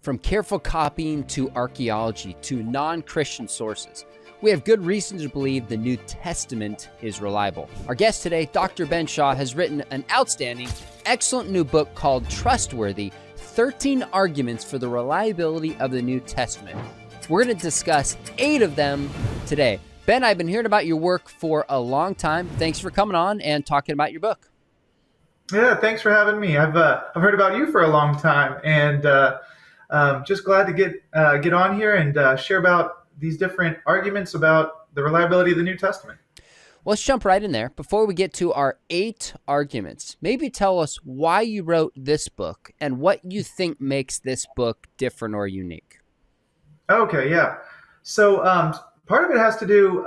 From careful copying to archaeology to non-Christian sources, we have good reason to believe the New Testament is reliable. Our guest today, Dr. Ben Shaw, has written an outstanding, excellent new book called Trustworthy, 13 Arguments for the Reliability of the New Testament. We're going to discuss 8 of them today. Ben, I've been hearing about your work for a long time. Thanks for coming on and talking about your book. Yeah, thanks for having me. I've heard about you for a long time, and just glad to get on here and share about these different arguments about the reliability of the New Testament. Well, let's jump right in there. Before we get to our 8 arguments, maybe tell us why you wrote this book and what you think makes this book different or unique. Okay, yeah. So part of it has to do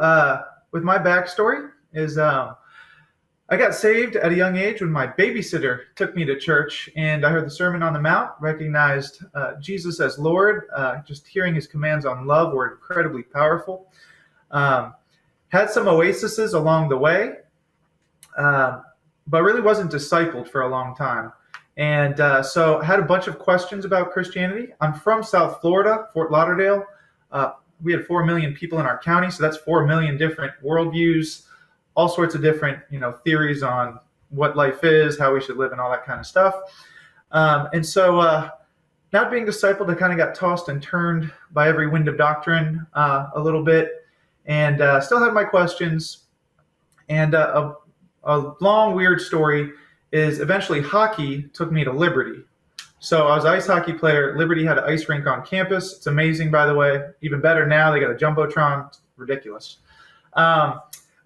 with my backstory. I got saved at a young age when my babysitter took me to church, and I heard the Sermon on the Mount, recognized Jesus as Lord. Just hearing his commands on love were incredibly powerful. Had some oases along the way, but really wasn't discipled for a long time. And so I had a bunch of questions about Christianity. I'm from South Florida, Fort Lauderdale. We had 4 million people in our county, so that's 4 million different worldviews, all sorts of different, theories on what life is, how we should live, and all that kind of stuff. And so not being discipled, I kind of got tossed and turned by every wind of doctrine a little bit, and still had my questions. And a long, weird story is eventually hockey took me to Liberty. So I was an ice hockey player. Liberty had an ice rink on campus. It's amazing, by the way. Even better now, they got a Jumbotron. It's ridiculous.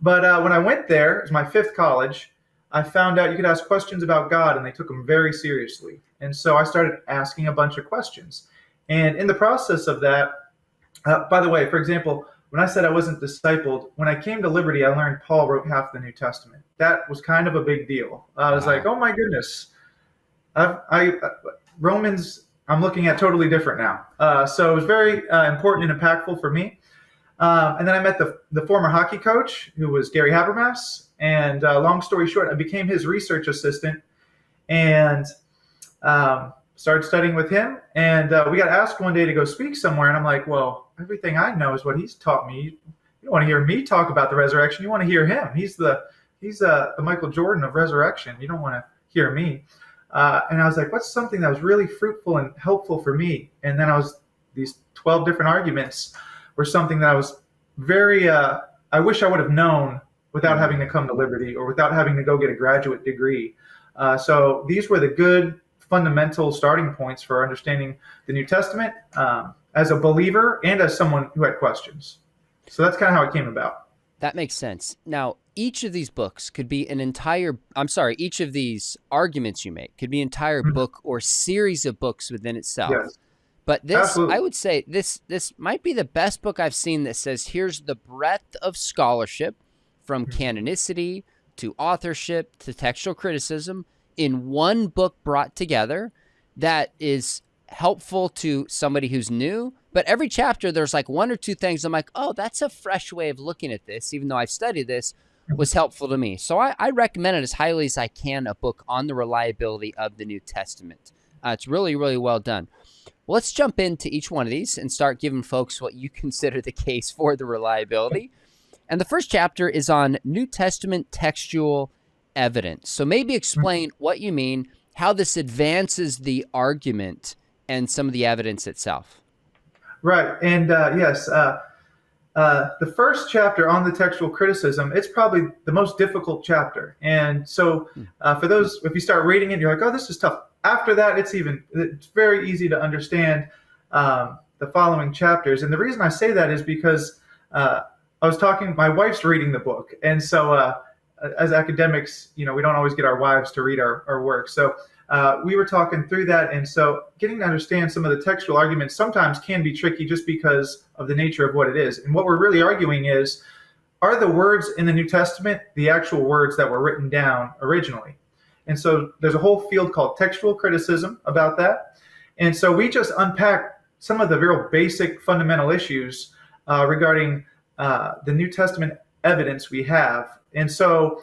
But when I went there, it was my 5th college, I found out you could ask questions about God, and they took them very seriously. And so I started asking a bunch of questions. And in the process of that, by the way, for example, when I said I wasn't discipled, when I came to Liberty, I learned Paul wrote half the New Testament. That was kind of a big deal. I was like, oh my goodness. Romans, I'm looking at totally different now. So it was very important and impactful for me. And then I met the former hockey coach, who was Gary Habermas. And long story short, I became his research assistant and started studying with him. And we got asked one day to go speak somewhere. And I'm like, well, everything I know is what he's taught me. You don't want to hear me talk about the resurrection. You want to hear him. He's the Michael Jordan of resurrection. You don't want to hear me. And I was like, what's something that was really fruitful and helpful for me? And then these 12 different arguments were something that I was very, I wish I would have known without having to come to Liberty or without having to go get a graduate degree. So these were the good fundamental starting points for understanding the New Testament as a believer and as someone who had questions. So that's kind of how it came about. That makes sense. Now, each of these books could be each of these arguments you make could be an entire book or series of books within itself. Yes. But this, Absolutely. I would say this might be the best book I've seen that says, here's the breadth of scholarship from canonicity to authorship to textual criticism in one book brought together that is helpful to somebody who's new. But every chapter, there's like 1 or 2 things I'm like, oh, that's a fresh way of looking at this, even though I've studied this, was helpful to me. So I recommend it as highly as I can, a book on the reliability of the New Testament. It's really, really well done. Well, let's jump into each one of these and start giving folks what you consider the case for the reliability. And the first chapter is on New Testament textual evidence. So maybe explain what you mean, how this advances the argument and some of the evidence itself. Right. And yes, the first chapter on the textual criticism, it's probably the most difficult chapter. And so for those, if you start reading it, you're like, oh, this is tough. After that, it's very easy to understand the following chapters. And the reason I say that is because my wife's reading the book. And so as academics, we don't always get our wives to read our work. So we were talking through that. And so getting to understand some of the textual arguments sometimes can be tricky just because of the nature of what it is. And what we're really arguing is, are the words in the New Testament the actual words that were written down originally? And so there's a whole field called textual criticism about that. And so we just unpack some of the real basic fundamental issues regarding the New Testament evidence we have. And so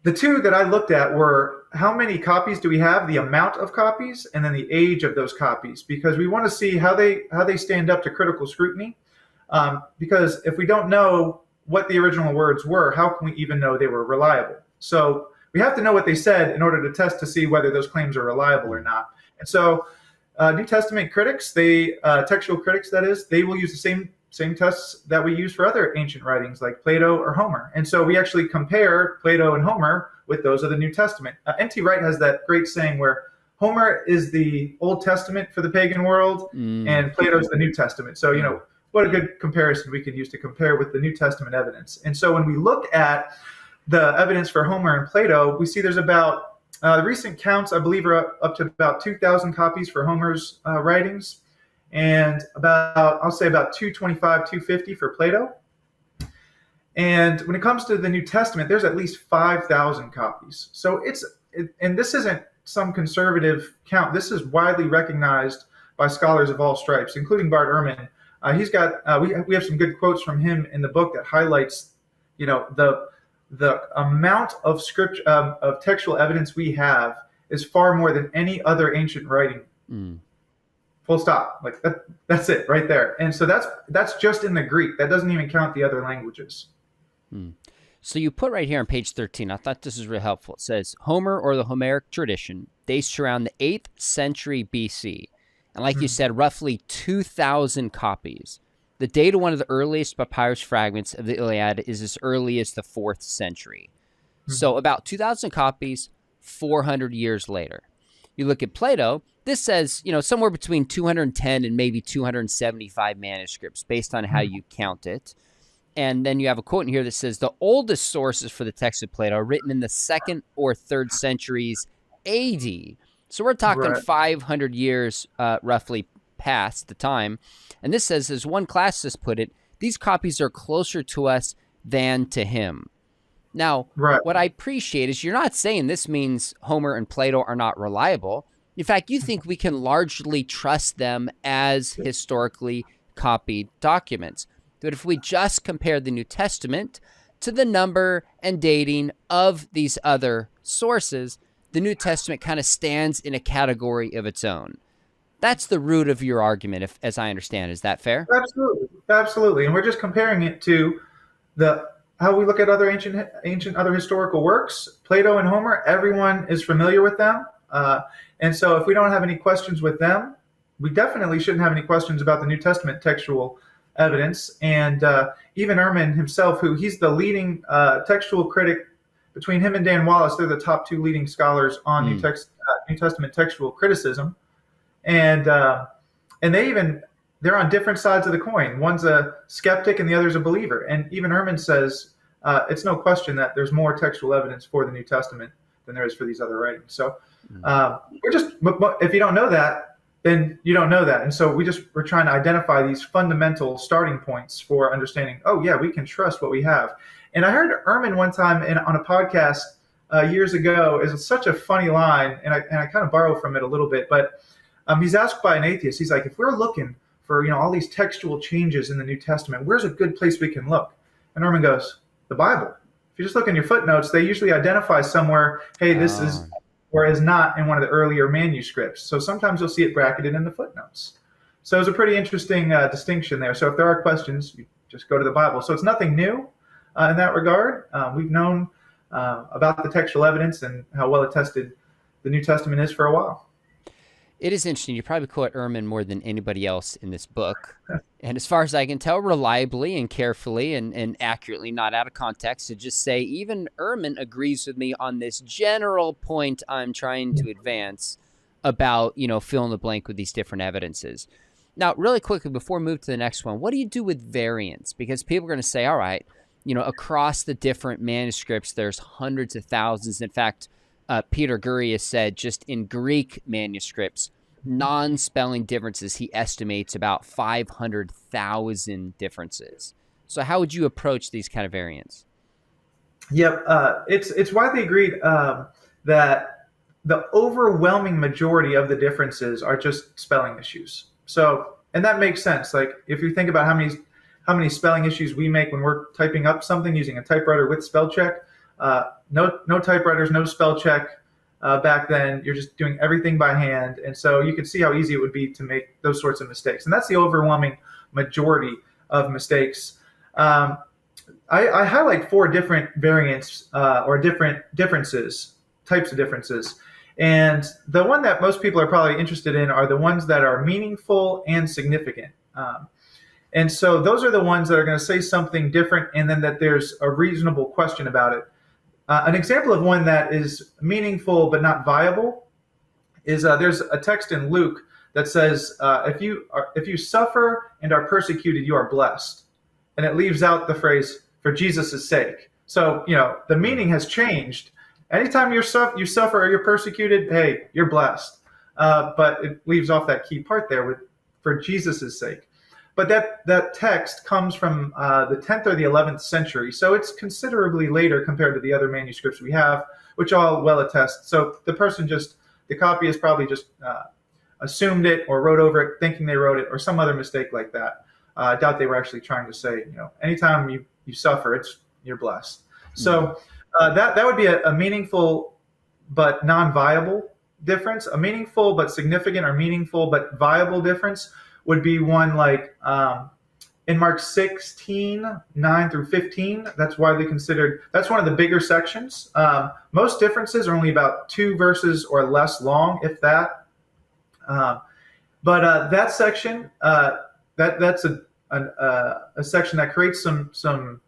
the 2 that I looked at were how many copies do we have, the amount of copies, and then the age of those copies, because we want to see how they stand up to critical scrutiny. Because if we don't know what the original words were, how can we even know they were reliable? So we have to know what they said in order to test to see whether those claims are reliable or not. And so New Testament critics, textual critics, that is, they will use the same tests that we use for other ancient writings like Plato or Homer. And so we actually compare Plato and Homer with those of the New Testament. N.T. Wright has that great saying where Homer is the Old Testament for the pagan world, and Plato is the New Testament. So, what a good comparison we could use to compare with the New Testament evidence. And so when we look at the evidence for Homer and Plato, we see there's about, the recent counts, I believe, are up to about 2,000 copies for Homer's writings, and I'll say about 225, 250 for Plato. And when it comes to the New Testament, there's at least 5,000 copies. So and this isn't some conservative count. This is widely recognized by scholars of all stripes, including Bart Ehrman. He's got we have some good quotes from him in the book that highlights, the amount of script of textual evidence we have is far more than any other ancient writing. Full stop. Like that's it right there. And so that's just in the Greek. That doesn't even count the other languages. So you put right here on page 13, I thought this was really helpful. It says Homer, or the Homeric tradition, dates around the 8th century BC. And like you said, roughly 2,000 copies. The date of one of the earliest papyrus fragments of the Iliad is as early as the 4th century. So about 2,000 copies, 400 years later. You look at Plato, this says, somewhere between 210 and maybe 275 manuscripts based on how you count it. And then you have a quote in here that says the oldest sources for the text of Plato are written in the 2nd or 3rd centuries AD. So we're talking 500 years roughly past the time. And this says, as one classicist put it, these copies are closer to us than to him. Now, what I appreciate is you're not saying this means Homer and Plato are not reliable. In fact, you think we can largely trust them as historically copied documents. But if we just compare the New Testament to the number and dating of these other sources, the New Testament kind of stands in a category of its own. That's the root of your argument, as I understand. Is that fair? Absolutely. And we're just comparing it to how we look at other ancient other historical works. Plato and Homer, everyone is familiar with them. And so if we don't have any questions with them, we definitely shouldn't have any questions about the New Testament textual evidence. And even Ehrman himself, he's the leading textual critic. Between him and Dan Wallace, they're the top 2 leading scholars on New Testament textual criticism. And they're on different sides of the coin. One's a skeptic and the other's a believer. And even Ehrman says it's no question that there's more textual evidence for the New Testament than there is for these other writings. So if you don't know that, then you don't know that. And so we're trying to identify these fundamental starting points for understanding, we can trust what we have. And I heard Ehrman one time on a podcast years ago. It's such a funny line, and I kind of borrow from it a little bit. But he's asked by an atheist. He's like, if we're looking for all these textual changes in the New Testament, where's a good place we can look? And Ehrman goes, the Bible. If you just look in your footnotes, they usually identify somewhere, hey, this is or is not in one of the earlier manuscripts. So sometimes you'll see it bracketed in the footnotes. So it's a pretty interesting distinction there. So if there are questions, you just go to the Bible. So it's nothing new in that regard. We've known about the textual evidence and how well attested the New Testament is for a while. It is interesting. You probably quote Ehrman more than anybody else in this book. And as far as I can tell, reliably and carefully and accurately, not out of context, to just say even Ehrman agrees with me on this general point I'm trying to advance about, fill in the blank with these different evidences. Now, really quickly, before we move to the next one, what do you do with variants? Because people are going to say, all right, across the different manuscripts, there's hundreds of thousands. In fact, Peter Gurry has said just in Greek manuscripts, non-spelling differences, he estimates about 500,000 differences. So how would you approach these kind of variants? Yep. It's widely agreed that the overwhelming majority of the differences are just spelling issues. So, and that makes sense. Like if you think about how many spelling issues we make when we're typing up something using a typewriter with spell check, no typewriters, no spell check, back then. You're just doing everything by hand. And so you can see how easy it would be to make those sorts of mistakes. And that's the overwhelming majority of mistakes. I highlight 4 different variants or different differences, types of differences. And the one that most people are probably interested in are the ones that are meaningful and significant. And so those are the ones that are going to say something different, and then that there's a reasonable question about it. An example of one that is meaningful but not viable is there's a text in Luke that says, if you suffer and are persecuted, you are blessed. And it leaves out the phrase, for Jesus' sake. So, the meaning has changed. Anytime you suffer or you're persecuted, hey, you're blessed. But it leaves off that key part there with, for Jesus' sake. But that text comes from the 10th or the 11th century, so it's considerably later compared to the other manuscripts we have, which all well attest. So the copyist probably just assumed it or wrote over it thinking they wrote it, or some other mistake like that. I doubt they were actually trying to say, anytime you suffer, you're blessed. So that would be a meaningful but non-viable difference. A meaningful but significant or meaningful but viable difference would be one like in Mark 16, 9 through 15. That's widely considered. That's one of the bigger sections. Most differences are only about 2 verses or less long, if that. But that section, that's a section that creates some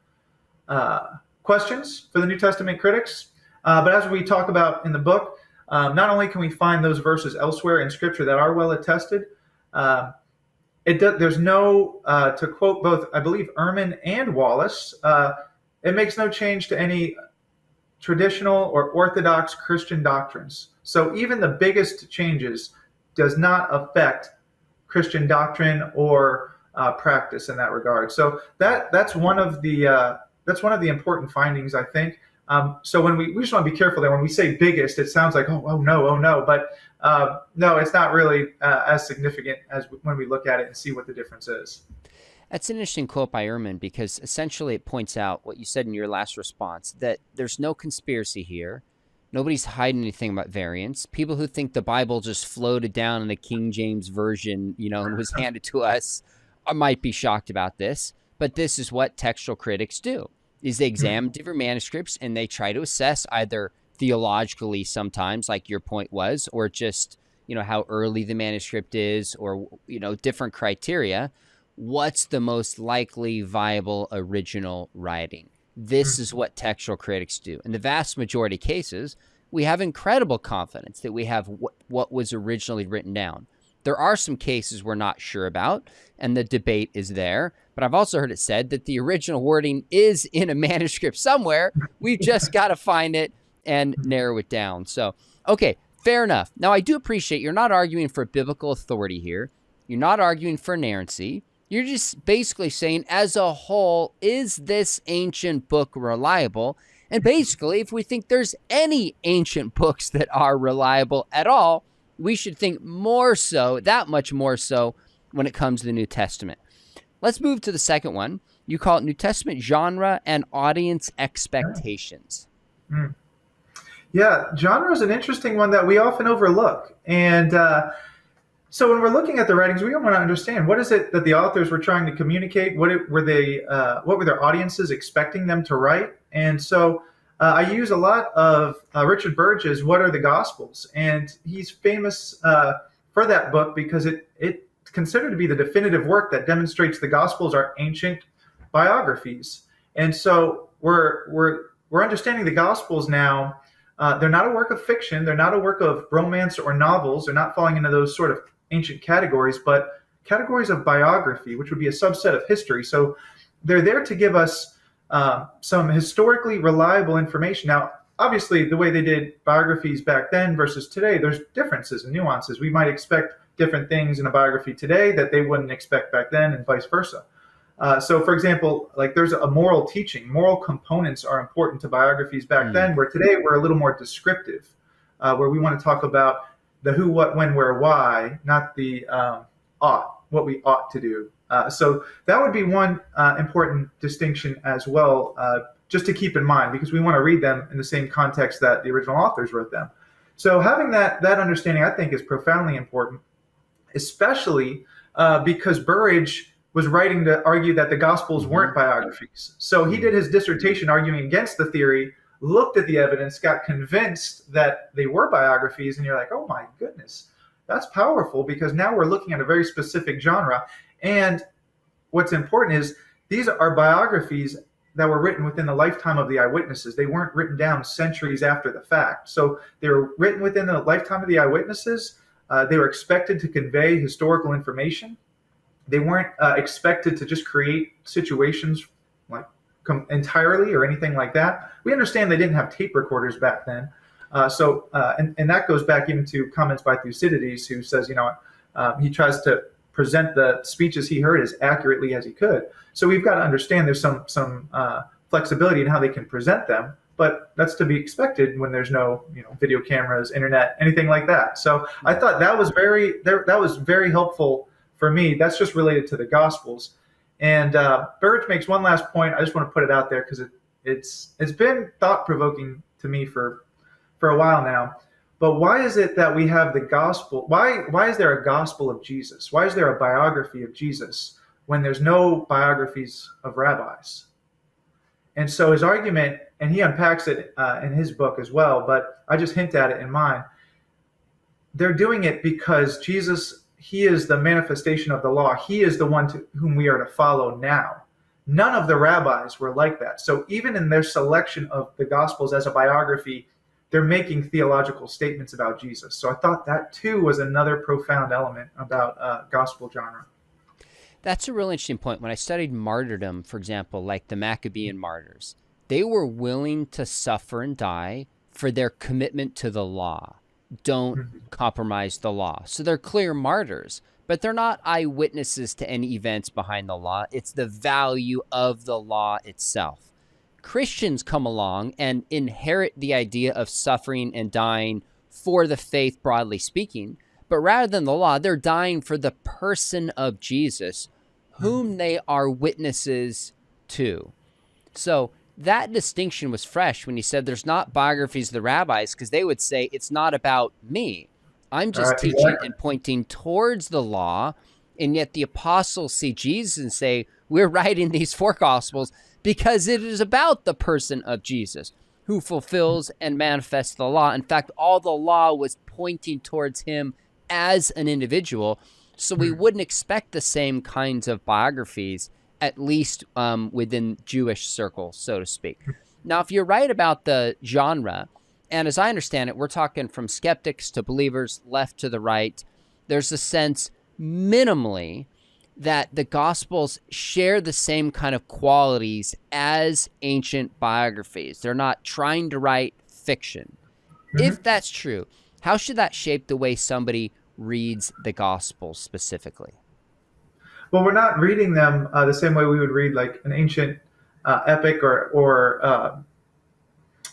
questions for the New Testament critics. But as we talk about in the book, not only can we find those verses elsewhere in Scripture that are well attested, there's no, to quote both, I believe, Ehrman and Wallace, it makes no change to any traditional or orthodox Christian doctrines. So even the biggest changes does not affect Christian doctrine or practice in that regard. So that's one of the important findings, I think. So when we just want to be careful that when we say biggest, it sounds like oh no, but no, it's not really as significant as when we look at it and see what the difference is. That's an interesting quote by Ehrman, because essentially it points out what you said in your last response, that there's no conspiracy here. Nobody's hiding anything about variants. People who think the Bible just floated down in the King James Version, and was handed to us might be shocked about this. But this is what textual critics do, is they examine different manuscripts and they try to assess either theologically sometimes, like your point was, or just, how early the manuscript is, or, different criteria. What's the most likely viable original writing? This is what textual critics do. In the vast majority of cases, we have incredible confidence that we have what was originally written down. There are some cases we're not sure about, and the debate is there. But I've also heard it said that the original wording is in a manuscript somewhere. We've just got to find it and narrow it down. So, okay, fair enough. Now, I do appreciate you're not arguing for biblical authority here. You're not arguing for inerrancy. You're just basically saying, as a whole, is this ancient book reliable? And basically, if we think there's any ancient books that are reliable at all, we should think more so, that much more so, when it comes to the New Testament. Let's move to the second one. You call it New Testament genre and audience expectations. Yeah, genre is an interesting one that we often overlook. And so when we're looking at the writings, we want to understand, what is it that the authors were trying to communicate? What were their audiences expecting them to write? And so I use a lot of Richard Burge's What Are the Gospels? And he's famous for that book because it's considered to be the definitive work that demonstrates the Gospels are ancient biographies. And so we're understanding the Gospels now. They're not a work of fiction. They're not a work of romance or novels. They're not falling into those sort of ancient categories, but categories of biography, which would be a subset of history. So they're there to give us some historically reliable information. Now, obviously, the way they did biographies back then versus today, there's differences and nuances. We might expect different things in a biography today that they wouldn't expect back then, and vice versa. So, for example, like there's a moral teaching. Moral components are important to biographies back then, where today we're a little more descriptive, where we want to talk about the who, what, when, where, why, not the ought, what we ought to do. So that would be one important distinction as well, just to keep in mind, because we want to read them in the same context that the original authors wrote them. So having that understanding, I think, is profoundly important, especially because Burridge was writing to argue that the Gospels weren't biographies. So he did his dissertation arguing against the theory, looked at the evidence, got convinced that they were biographies, and you're like, oh my goodness, that's powerful, because now we're looking at a very specific genre. And what's important is these are biographies that were written within the lifetime of the eyewitnesses. They weren't written down centuries after the fact. So they were written within the lifetime of the eyewitnesses. They were expected to convey historical information. They weren't expected to just create situations like entirely or anything like that. We understand they didn't have tape recorders back then. And that goes back even to comments by Thucydides, who says, he tries to present the speeches he heard as accurately as he could. So we've got to understand there's some flexibility in how they can present them, but that's to be expected when there's no video cameras, internet, anything like that. So I thought that was very helpful for me. That's just related to the Gospels. And Burridge makes one last point. I just want to put it out there because it's been thought-provoking to me for a while now. But why is it that we have the gospel? Why is there a gospel of Jesus? Why is there a biography of Jesus when there's no biographies of rabbis? And so his argument, and he unpacks it in his book as well, but I just hint at it in mine. They're doing it because Jesus, he is the manifestation of the law. He is the one to whom we are to follow now. None of the rabbis were like that. So even in their selection of the Gospels as a biography, they're making theological statements about Jesus. So I thought that too was another profound element about gospel genre. That's a real interesting point. When I studied martyrdom, for example, like the Maccabean martyrs, they were willing to suffer and die for their commitment to the law. Don't compromise the law. So they're clear martyrs, but they're not eyewitnesses to any events behind the law. It's the value of the law itself. Christians come along and inherit the idea of suffering and dying for the faith, broadly speaking. But rather than the law, they're dying for the person of Jesus, whom they are witnesses to. So that distinction was fresh when he said there's not biographies of the rabbis, because they would say it's not about me. I'm just teaching and pointing towards the law. And yet the apostles see Jesus and say, we're writing these four gospels because it is about the person of Jesus who fulfills and manifests the law. In fact, all the law was pointing towards him as an individual. So we wouldn't expect the same kinds of biographies, at least within Jewish circles, so to speak. Now, if you're right about the genre, and as I understand it, we're talking from skeptics to believers, left to the right, there's a sense minimally that the Gospels share the same kind of qualities as ancient biographies. They're not trying to write fiction. If that's true, how should that shape the way somebody reads the Gospels specifically? Well, we're not reading them the same way we would read like an ancient epic or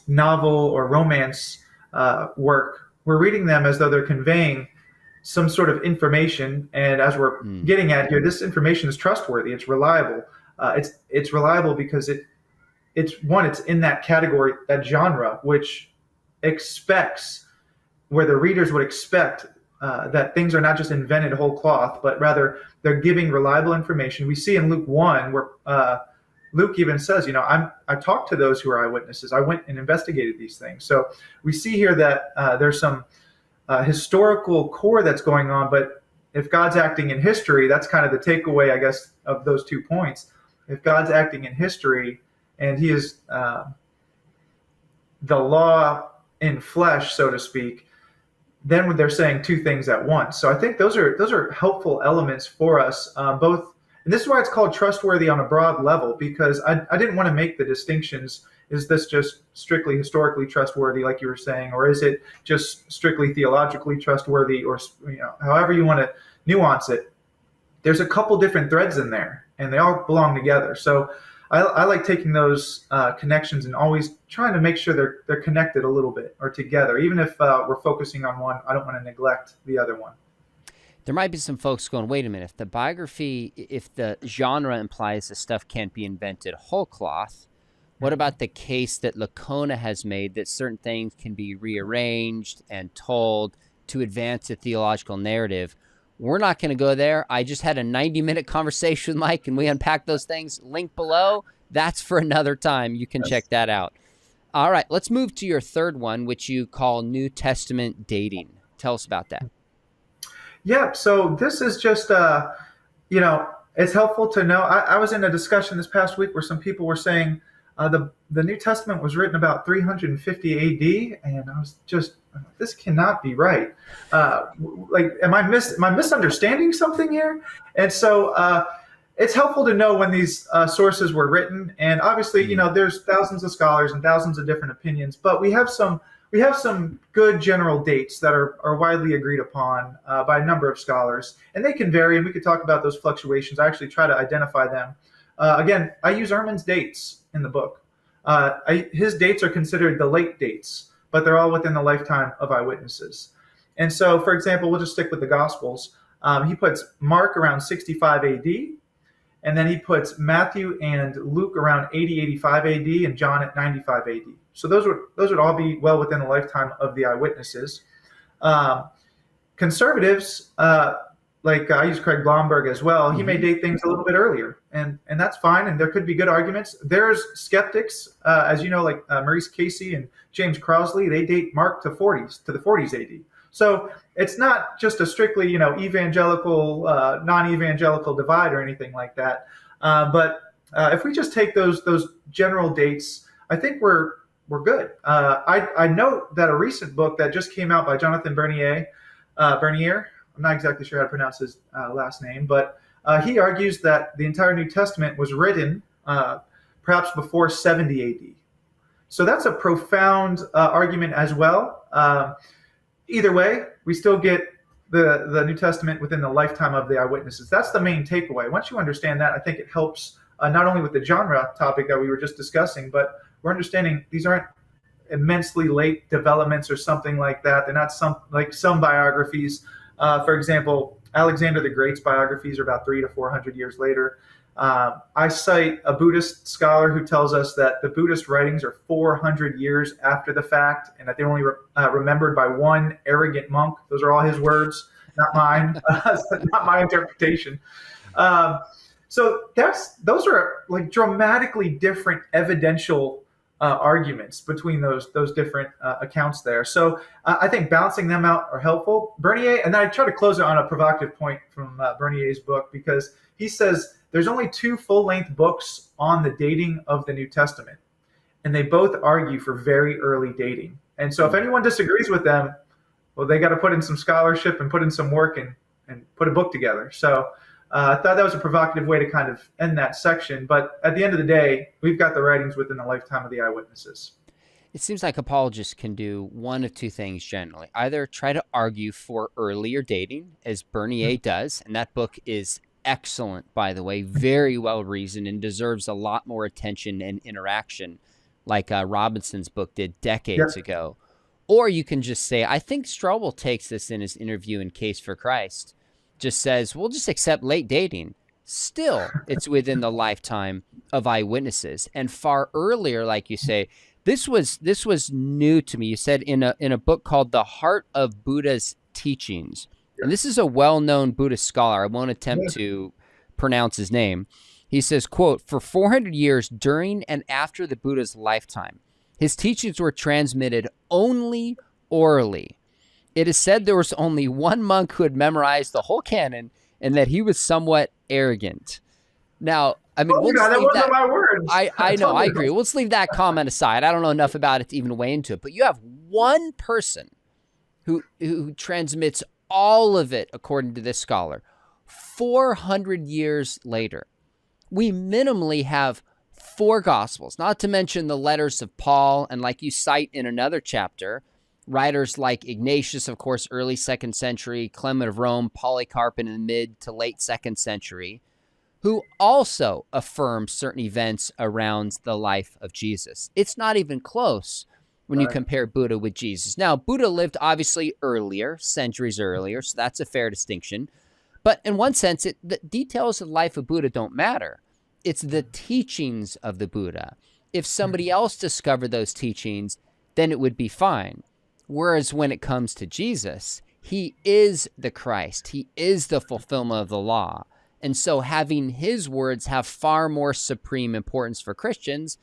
novel or romance work. We're reading them as though they're conveying some sort of information, and as we're getting at here, this information is trustworthy. It's reliable. It's reliable because it's in that category, that genre, which expects, where the readers would expect that things are not just invented whole cloth, but rather they're giving reliable information. We see in Luke 1 where Luke even says, I talked to those who are eyewitnesses. I went and investigated these things. So we see here that there's some historical core that's going on, but if God's acting in history, that's kind of the takeaway, I guess, of those 2 points. If God's acting in history and he is the law in flesh, so to speak, then they're saying 2 things at once. So I think those are helpful elements for us, both. And this is why it's called trustworthy on a broad level, because I didn't want to make the distinctions. Is this just strictly historically trustworthy, like you were saying, or is it just strictly theologically trustworthy, or however you want to nuance it? There's a couple different threads in there, and they all belong together. So I like taking those connections and always trying to make sure they're connected a little bit or together. Even if we're focusing on one, I don't want to neglect the other one. There might be some folks going, wait a minute, if the biography, if the genre implies the stuff can't be invented whole cloth, What about the case that Lacona has made that certain things can be rearranged and told to advance a theological narrative? We're not going to go there. I just had a 90-minute conversation with Mike, and we unpacked those things. Link below. That's for another time. You can check that out. All right, let's move to your third one, which you call New Testament dating. Tell us about that. Yeah, so this is just, it's helpful to know. I was in a discussion this past week where some people were saying the New Testament was written about 350 AD, and I was just, this cannot be right. Am I misunderstanding something here? And so it's helpful to know when these sources were written. And obviously, there's thousands of scholars and thousands of different opinions, but we have some good general dates that are widely agreed upon by a number of scholars, and they can vary, and we could talk about those fluctuations. I actually try to identify them. Again, I use Ehrman's dates in the book. His dates are considered the late dates, but they're all within the lifetime of eyewitnesses. And so, for example, we'll just stick with the Gospels. He puts Mark around 65 AD, and then he puts Matthew and Luke around 80, 85 AD, and John at 95 AD. So those would all be well within the lifetime of the eyewitnesses. Conservatives, like I use Craig Blomberg as well, he may date things a little bit earlier, and that's fine, and there could be good arguments. There's skeptics, as you know, like Maurice Casey and James Crossley, they date Mark to the 40s AD. So it's not just a strictly, evangelical, non-evangelical divide or anything like that. But if we just take those general dates, I think we're good. I note that a recent book that just came out by Jonathan Bernier, I'm not exactly sure how to pronounce his last name, but he argues that the entire New Testament was written perhaps before 70 AD. So that's a profound argument as well. Either way, we still get the New Testament within the lifetime of the eyewitnesses. That's the main takeaway. Once you understand that, I think it helps not only with the genre topic that we were just discussing, but we're understanding these aren't immensely late developments or something like that. They're not some biographies. For example, Alexander the Great's biographies are about 300 to 400 years later. I cite a Buddhist scholar who tells us that the Buddhist writings are 400 years after the fact, and that they only remembered by one arrogant monk. Those are all his words, not mine, not my interpretation. So those are like dramatically different evidential arguments between those different accounts there. So I think balancing them out are helpful. Bernier, and then I try to close it on a provocative point from Bernier's book, because he says there's only 2 full-length books on the dating of the New Testament, and they both argue for very early dating. And so if anyone disagrees with them, well, they got to put in some scholarship and put in some work and put a book together. So I thought that was a provocative way to kind of end that section. But at the end of the day, we've got the writings within the lifetime of the eyewitnesses. It seems like apologists can do one of two things generally. Either try to argue for earlier dating, as Bernier does, and that book is excellent, by the way, very well reasoned and deserves a lot more attention and interaction, like Robinson's book did decades ago. Or you can just say, I think Strobel takes this in his interview in Case for Christ, just says, we'll just accept late dating. Still, it's within the lifetime of eyewitnesses. And far earlier, like you say, this was new to me. You said in a book called The Heart of Buddha's Teachings. And this is a well-known Buddhist scholar. I won't attempt to pronounce his name. He says, quote, for 400 years during and after the Buddha's lifetime, his teachings were transmitted only orally. It is said there was only one monk who had memorized the whole canon and that he was somewhat arrogant. Now, I mean, that wasn't my words. I know, I agree. Let's leave that comment aside. I don't know enough about it to even weigh into it. But you have one person who transmits all of it, according to this scholar, 400 years later. We minimally have 4 Gospels, not to mention the letters of Paul, and like you cite in another chapter, writers like Ignatius, of course, early 2nd century, Clement of Rome, Polycarp in the mid to late 2nd century, who also affirm certain events around the life of Jesus. It's not even close when you compare Buddha with Jesus. Now, Buddha lived obviously earlier, centuries earlier, so that's a fair distinction. But in one sense, the details of the life of Buddha don't matter. It's the teachings of the Buddha. If somebody else discovered those teachings, then it would be fine. Whereas when it comes to Jesus, he is the Christ. He is the fulfillment of the law. And so having his words have far more supreme importance for Christians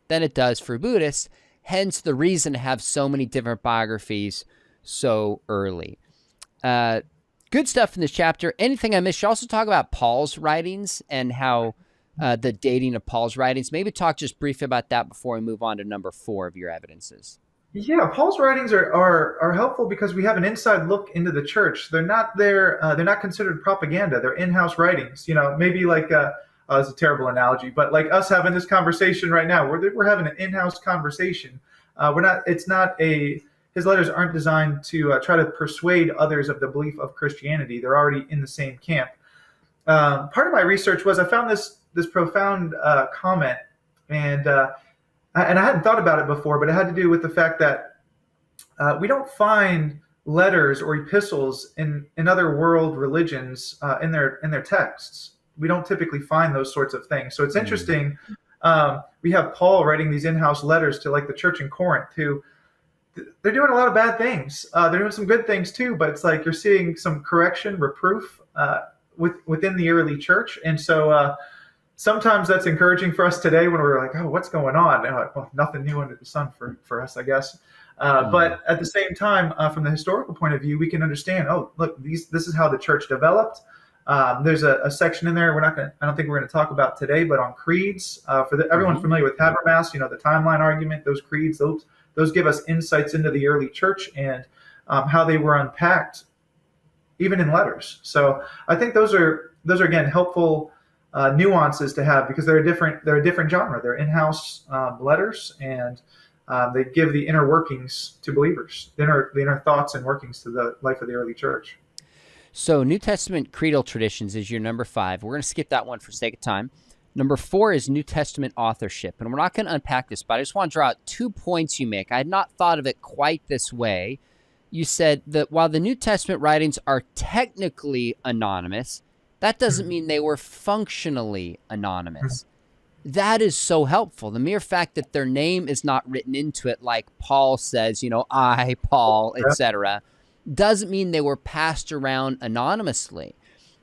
than it does for Buddhists, hence the reason to have so many different biographies so early. Good stuff in this chapter. Anything I missed? You also talk about Paul's writings and how the dating of Paul's writings. Maybe talk just briefly about that before we move on to number 4 of your evidences. Yeah, Paul's writings are helpful because we have an inside look into the church. They're not there. They're not considered propaganda. They're in-house writings. Maybe like it's a terrible analogy, but like us having this conversation right now, we're having an in-house conversation. We're not. It's not a. His letters aren't designed to try to persuade others of the belief of Christianity. They're already in the same camp. Part of my research was I found this profound comment, and I hadn't thought about it before, but it had to do with the fact that we don't find letters or epistles in other world religions in their texts. We don't typically find those sorts of things. So it's interesting. We have Paul writing these in-house letters to like the church in Corinth, who they're doing a lot of bad things. They're doing some good things too, but it's like you're seeing some correction, reproof within the early church, and so. Sometimes that's encouraging for us today when we're like, oh, what's going on? And like, well, nothing new under the sun for us, I guess. But at the same time, from the historical point of view, we can understand, oh, look, this is how the church developed. There's a section in there I don't think we're going to talk about today, but on creeds. Everyone's familiar with Habermas, the timeline argument, those creeds, those give us insights into the early church and how they were unpacked, even in letters. So I think those are again helpful nuances to have because they're a different genre. They're in-house letters, and they give the inner workings to believers, the inner thoughts and workings to the life of the early church. So New Testament creedal traditions is your number 5. We're going to skip that one for sake of time. Number 4 is New Testament authorship, and we're not going to unpack this, but I just want to draw out 2 points you make. I had not thought of it quite this way. You said that while the New Testament writings are technically anonymous, that doesn't mean they were functionally anonymous. That is so helpful. The mere fact that their name is not written into it, like Paul says, I, Paul, etc., doesn't mean they were passed around anonymously.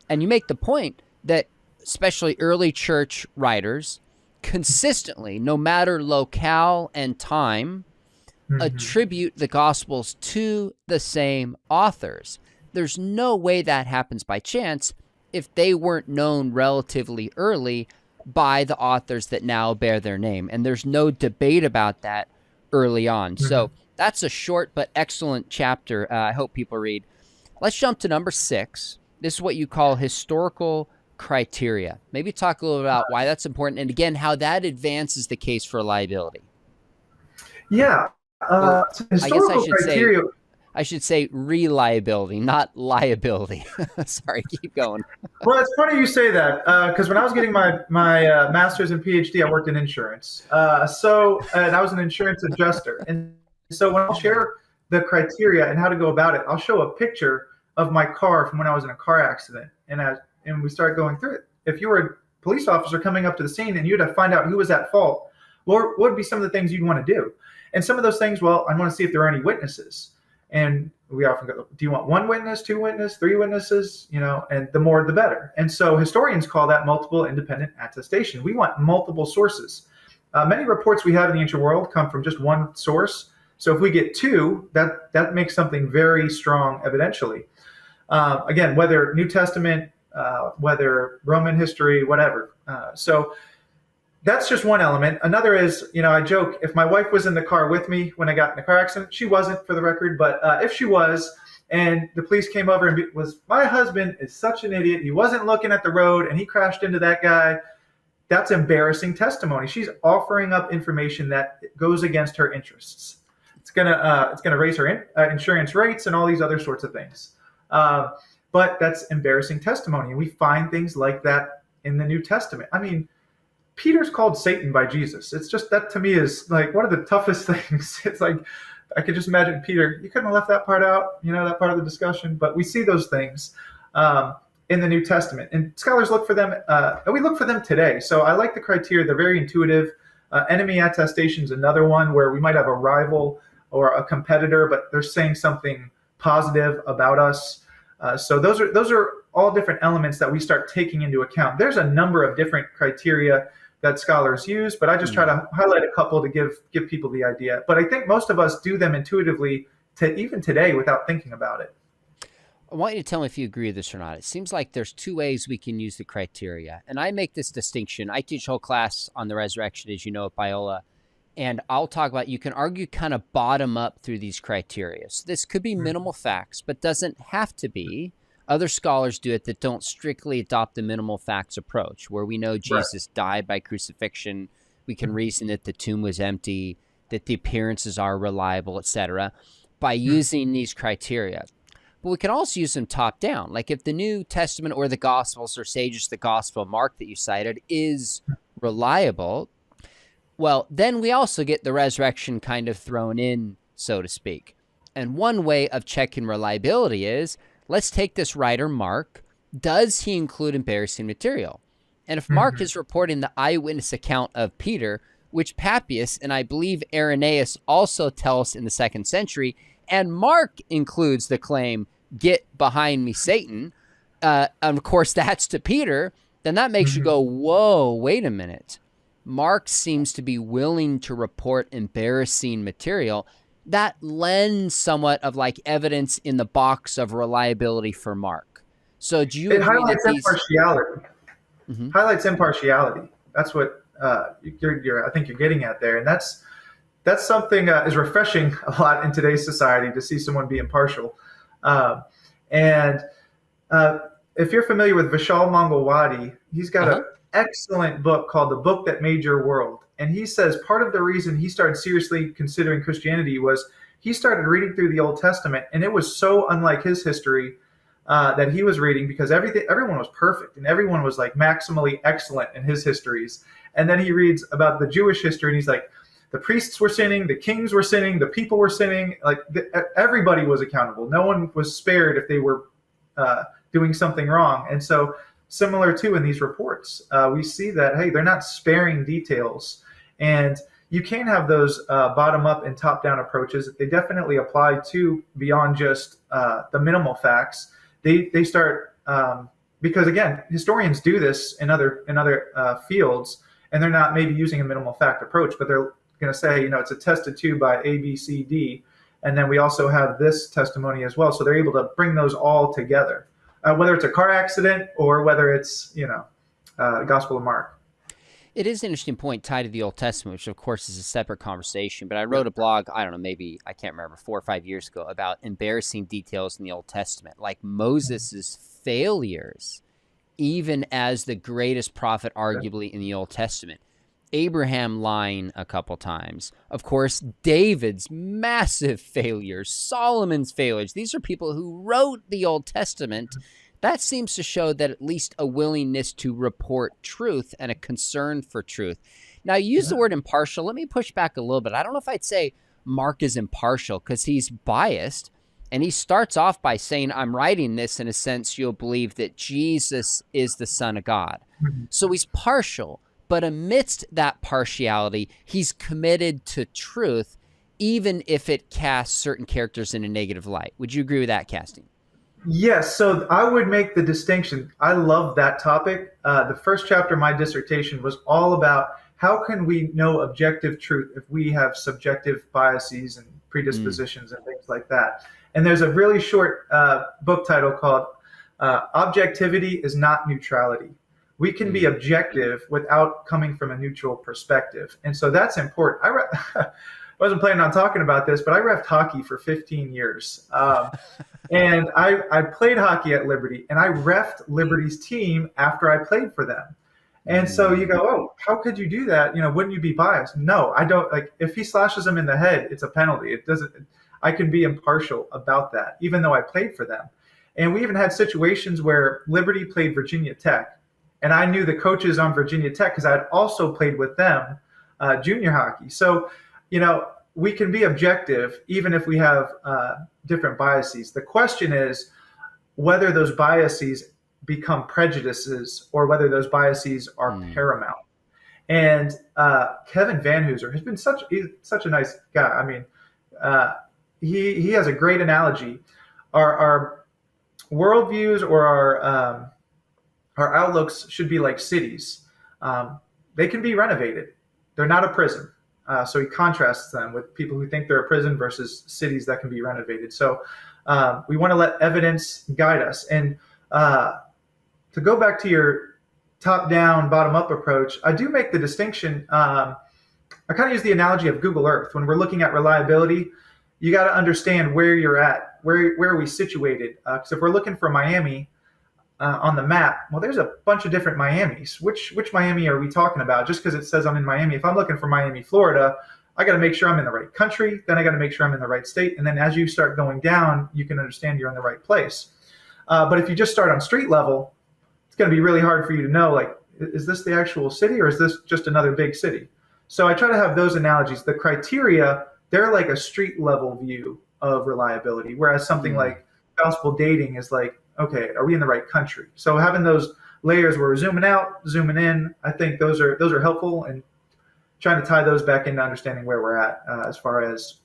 And you make the point that especially early church writers consistently, no matter locale and time, attribute the Gospels to the same authors. There's no way that happens by chance if they weren't known relatively early by the authors that now bear their name. And there's no debate about that early on. So that's a short but excellent chapter I hope people read. Let's jump to number 6. This is what you call historical criteria. Maybe talk a little about why that's important, and again, how that advances the case for liability. Yeah. Historical criteria. I should say reliability, not liability. Sorry, keep going. Well, it's funny you say that because when I was getting my master's and PhD, I worked in insurance. And I was an insurance adjuster. And so when I'll share the criteria and how to go about it, I'll show a picture of my car from when I was in a car accident. And we start going through it. If you were a police officer coming up to the scene and you had to find out who was at fault, what would be some of the things you'd want to do? And some of those things, well, I want to see if there are any witnesses. And we often go, do you want 1 witness, 2 witnesses, 3 witnesses? And the more, the better. And so historians call that multiple independent attestation. We want multiple sources. Many reports we have in the ancient world come from just one source. So if we get 2, that makes something very strong evidentially. Again, whether New Testament, whether Roman history, whatever. So that's just one element. Another is, I joke, if my wife was in the car with me when I got in the car accident, she wasn't for the record, but if she was, and the police came over and my husband is such an idiot. He wasn't looking at the road and he crashed into that guy. That's embarrassing testimony. She's offering up information that goes against her interests. It's gonna raise her insurance rates and all these other sorts of things. But that's embarrassing testimony. And we find things like that in the New Testament. I mean, Peter's called Satan by Jesus. It's just, that to me is like one of the toughest things. It's like, I could just imagine Peter, you couldn't have left that part out, that part of the discussion, but we see those things in the New Testament, and scholars look for them, and we look for them today. So I like the criteria. They're very intuitive. Enemy attestation is another one where we might have a rival or a competitor, but they're saying something positive about us. So those are all different elements that we start taking into account. There's a number of different criteria that scholars use, but I just try to highlight a couple to give people the idea. But I think most of us do them intuitively, even today, without thinking about it. I want you to tell me if you agree with this or not. It seems like there's two ways we can use the criteria. And I make this distinction. I teach a whole class on the resurrection, as you know, at Biola. And I'll talk about, you can argue kind of bottom up through these criteria. So this could be minimal facts, but doesn't have to be. Other scholars do it that don't strictly adopt the minimal facts approach, where we know Jesus died by crucifixion. We can reason that the tomb was empty, that the appearances are reliable, etc., by using these criteria. But we can also use them top down. Like if the New Testament or the Gospels, or say just the Gospel of Mark that you cited, is reliable, well, then we also get the resurrection kind of thrown in, so to speak. And one way of checking reliability is, let's take this writer, Mark. Does he include embarrassing material? And if Mark is reporting the eyewitness account of Peter, which Papias and I believe Irenaeus also tell us in the 2nd century, and Mark includes the claim, "Get behind me, Satan," and of course that's to Peter, then that makes you go, whoa, wait a minute. Mark seems to be willing to report embarrassing material. That lends somewhat of like evidence in the box of reliability for Mark. So do you agree highlights that these... impartiality. Highlights impartiality. That's what I think you're getting at there, and that's something is refreshing a lot in today's society, to see someone be impartial. And if you're familiar with Vishal Mangalwadi, he's got an excellent book called The Book That Made Your World. And he says part of the reason he started seriously considering Christianity was he started reading through the Old Testament, and it was so unlike his history that he was reading, because everyone was perfect and everyone was like maximally excellent in his histories. And then he reads about the Jewish history, and he's like, the priests were sinning, the kings were sinning, the people were sinning. Like everybody was accountable. No one was spared if they were doing something wrong. And so, similar to in these reports, we see that, hey, they're not sparing details. And you can have those bottom-up and top-down approaches. They definitely apply to beyond just the minimal facts. They start because, again, historians do this in other fields, and they're not maybe using a minimal fact approach, but they're going to say, it's attested to by A, B, C, D, and then we also have this testimony as well. So they're able to bring those all together, whether it's a car accident or whether it's Gospel of Mark. It is an interesting point tied to the Old Testament, which of course is a separate conversation. But I wrote a blog, I don't know, maybe, I can't remember, 4 or 5 years ago, about embarrassing details in the Old Testament, like Moses' failures, even as the greatest prophet, arguably, in the Old Testament. Abraham lying a couple times. Of course, David's massive failures, Solomon's failures. These are people who wrote the Old Testament. That seems to show that at least a willingness to report truth and a concern for truth. Now, you use the word impartial. Let me push back a little bit. I don't know if I'd say Mark is impartial, because he's biased. And he starts off by saying, I'm writing this in a sense you'll believe that Jesus is the Son of God. So he's partial. But amidst that partiality, he's committed to truth, even if it casts certain characters in a negative light. Would you agree with that, Casting? Yes. So I would make the distinction. I love that topic. The first chapter of my dissertation was all about how can we know objective truth if we have subjective biases and predispositions and things like that. And there's a really short book title called Objectivity is Not Neutrality. We can be objective without coming from a neutral perspective. And so that's important. I wasn't planning on talking about this, but I reffed hockey for 15 years. And I played hockey at Liberty, and I reffed Liberty's team after I played for them. And so you go, oh, how could you do that? Wouldn't you be biased? No, I don't. Like, if he slashes him in the head, it's a penalty. It doesn't. I can be impartial about that, even though I played for them. And we even had situations where Liberty played Virginia Tech. And I knew the coaches on Virginia Tech because I had also played with them junior hockey. So, we can be objective even if we have different biases. The question is whether those biases become prejudices or whether those biases are paramount. And Kevin Van Hooser has been he's such a nice guy. I mean, uh, he has a great analogy. Our worldviews or our outlooks should be like cities. They can be renovated. They're not a prison. So he contrasts them with people who think they're a prison versus cities that can be renovated. So we want to let evidence guide us. And to go back to your top-down, bottom-up approach, I do make the distinction. I kind of use the analogy of Google Earth. When we're looking at reliability, you got to understand where you're at. Where are we situated? Because if we're looking for Miami on the map, well, there's a bunch of different Miamis. Which Miami are we talking about? Just because it says I'm in Miami, if I'm looking for Miami, Florida, I got to make sure I'm in the right country. Then I got to make sure I'm in the right state. And then as you start going down, you can understand you're in the right place. But if you just start on street level, it's going to be really hard for you to know, like, is this the actual city or is this just another big city? So I try to have those analogies. The criteria, they're like a street level view of reliability, whereas something like gospel dating is like, okay, are we in the right country? So having those layers where we're zooming out, zooming in, I think those are helpful, and trying to tie those back into understanding where we're at as far as